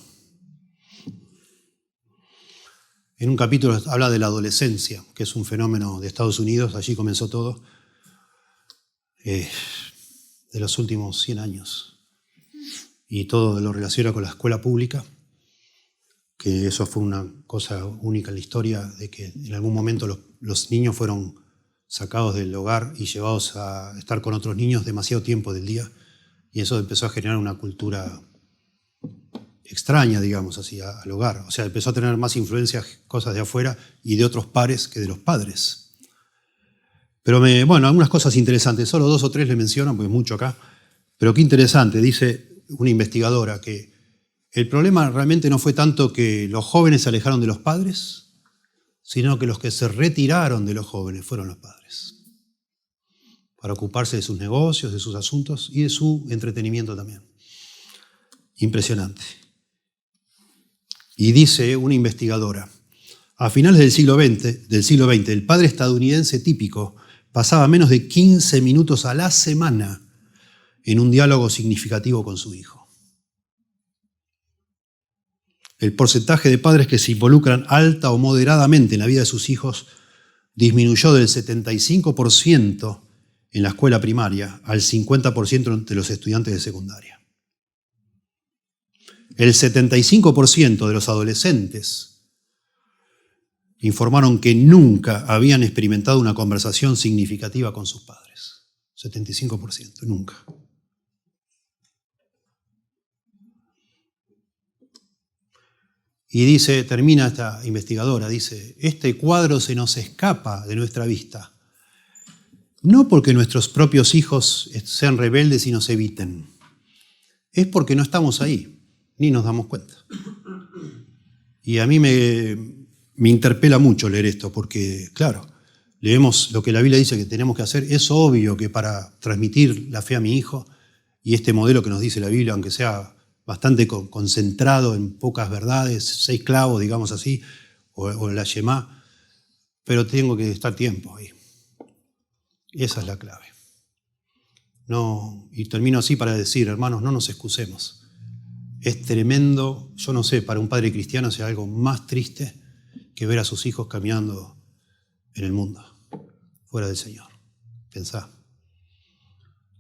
En un capítulo habla de la adolescencia, que es un fenómeno de Estados Unidos, allí comenzó todo, de los últimos 100 años. Y todo lo relaciona con la escuela pública, que eso fue una cosa única en la historia, de que en algún momento los niños fueron sacados del hogar y llevados a estar con otros niños demasiado tiempo del día. Y eso empezó a generar una cultura extraña, digamos así, al hogar. O sea, empezó a tener más influencias, cosas de afuera y de otros pares que de los padres. Pero algunas cosas interesantes, solo 2 o 3 le menciono, porque es mucho acá. Pero qué interesante, dice una investigadora, que el problema realmente no fue tanto que los jóvenes se alejaron de los padres, sino que los que se retiraron de los jóvenes fueron los padres, para ocuparse de sus negocios, de sus asuntos y de su entretenimiento también. Impresionante. Y dice una investigadora, a finales del siglo XX, el padre estadounidense típico pasaba menos de 15 minutos a la semana en un diálogo significativo con su hijo. El porcentaje de padres que se involucran alta o moderadamente en la vida de sus hijos disminuyó del 75% en la escuela primaria al 50% entre los estudiantes de secundaria. El 75% de los adolescentes informaron que nunca habían experimentado una conversación significativa con sus padres. 75%, nunca. Y dice, termina esta investigadora, dice, este cuadro se nos escapa de nuestra vista, no porque nuestros propios hijos sean rebeldes y nos eviten, es porque no estamos ahí, ni nos damos cuenta. Y a mí me interpela mucho leer esto, porque, claro, leemos lo que la Biblia dice que tenemos que hacer. Es obvio que para transmitir la fe a mi hijo, y este modelo que nos dice la Biblia, aunque sea bastante concentrado en pocas verdades, 6 clavos, digamos así, o la Shemá, pero tengo que estar tiempo ahí. Esa es la clave. No, y termino así para decir, hermanos, no nos excusemos. Es tremendo, yo no sé, para un padre cristiano sea algo más triste que ver a sus hijos caminando en el mundo, fuera del Señor. Pensá.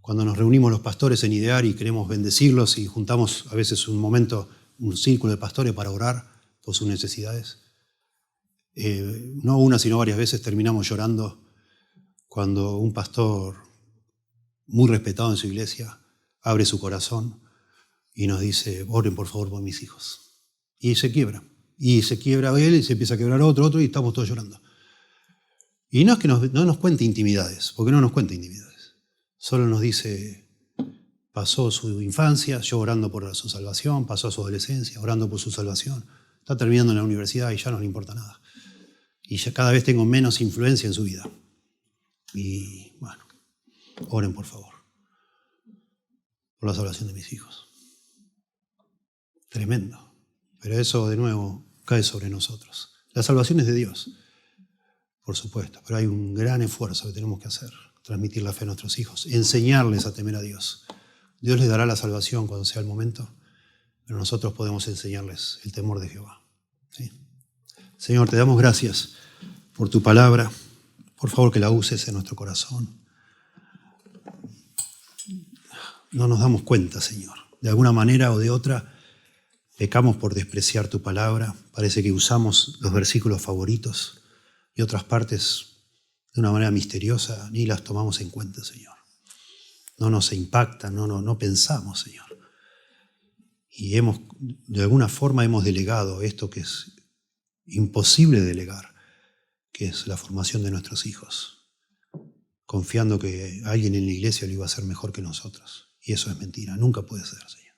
Cuando nos reunimos los pastores en Idear y queremos bendecirlos y juntamos a veces un momento, un círculo de pastores para orar por sus necesidades, no una sino varias veces terminamos llorando cuando un pastor muy respetado en su iglesia abre su corazón y nos dice, oren por favor por mis hijos. Y se quiebra. Y se quiebra él y se empieza a quebrar otro y estamos todos llorando. Y no es que no nos cuente intimidades, porque no nos cuenta intimidades. Solo nos dice, pasó su infancia, yo orando por su salvación, pasó su adolescencia, orando por su salvación. Está terminando en la universidad y ya no le importa nada. Y ya cada vez tengo menos influencia en su vida. Y bueno, oren por favor, por la salvación de mis hijos. Tremendo. Pero eso de nuevo cae sobre nosotros. La salvación es de Dios, por supuesto, pero hay un gran esfuerzo que tenemos que hacer. Transmitir la fe a nuestros hijos, enseñarles a temer a Dios. Dios les dará la salvación cuando sea el momento, pero nosotros podemos enseñarles el temor de Jehová. ¿Sí? Señor, te damos gracias por tu palabra. Por favor, que la uses en nuestro corazón. No nos damos cuenta, Señor. De alguna manera o de otra, pecamos por despreciar tu palabra. Parece que usamos los versículos favoritos y otras partes de una manera misteriosa, ni las tomamos en cuenta, Señor. No nos impactan, no pensamos, Señor. Y de alguna forma hemos delegado esto que es imposible delegar, que es la formación de nuestros hijos, confiando que alguien en la iglesia lo iba a hacer mejor que nosotros. Y eso es mentira, nunca puede ser, Señor.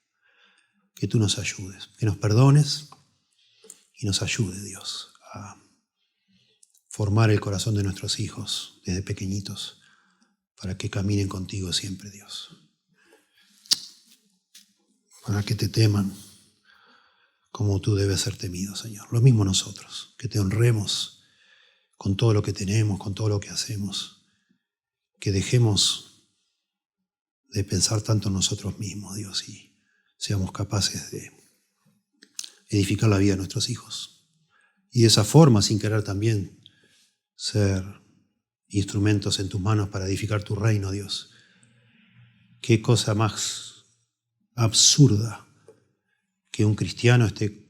Que tú nos ayudes, que nos perdones y nos ayude, Dios, a formar el corazón de nuestros hijos desde pequeñitos para que caminen contigo siempre, Dios. Para que te teman como tú debes ser temido, Señor. Lo mismo nosotros, que te honremos con todo lo que tenemos, con todo lo que hacemos. Que dejemos de pensar tanto en nosotros mismos, Dios, y seamos capaces de edificar la vida de nuestros hijos. Y de esa forma, sin querer también, ser instrumentos en tus manos para edificar tu reino, Dios. Qué cosa más absurda que un cristiano esté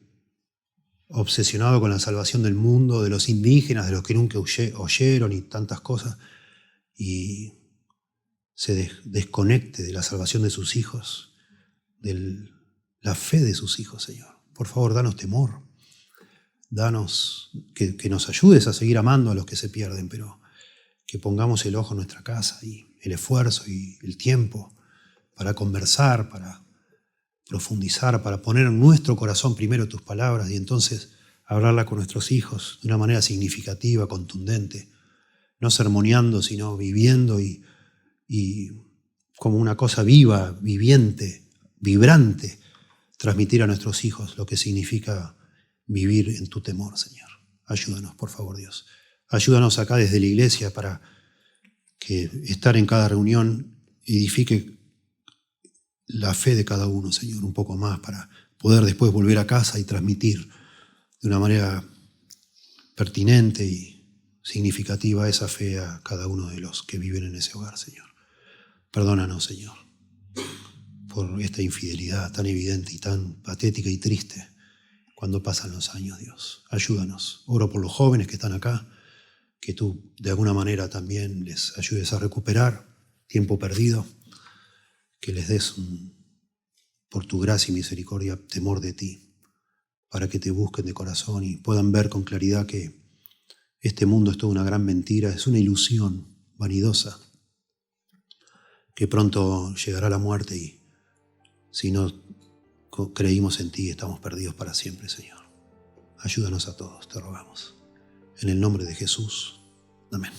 obsesionado con la salvación del mundo, de los indígenas, de los que nunca oyeron y tantas cosas, y se desconecte de la salvación de sus hijos, de la fe de sus hijos, Señor. Por favor, danos temor. Danos que nos ayudes a seguir amando a los que se pierden, pero que pongamos el ojo en nuestra casa y el esfuerzo y el tiempo para conversar, para profundizar, para poner en nuestro corazón primero tus palabras y entonces hablarla con nuestros hijos de una manera significativa, contundente, no sermoneando, sino viviendo y como una cosa viva, viviente, vibrante, transmitir a nuestros hijos lo que significa vivir en tu temor, Señor. Ayúdanos, por favor, Dios. Ayúdanos acá desde la iglesia para que estar en cada reunión edifique la fe de cada uno, Señor, un poco más, para poder después volver a casa y transmitir de una manera pertinente y significativa esa fe a cada uno de los que viven en ese hogar, Señor. Perdónanos, Señor, por esta infidelidad tan evidente y tan patética y triste cuando pasan los años, Dios. Ayúdanos. Oro por los jóvenes que están acá, que tú de alguna manera también les ayudes a recuperar tiempo perdido, que les des por tu gracia y misericordia temor de ti, para que te busquen de corazón y puedan ver con claridad que este mundo es toda una gran mentira, es una ilusión vanidosa, que pronto llegará la muerte y si no creímos en ti estamos perdidos para siempre, Señor. Ayúdanos a todos, te rogamos. En el nombre de Jesús. Amén.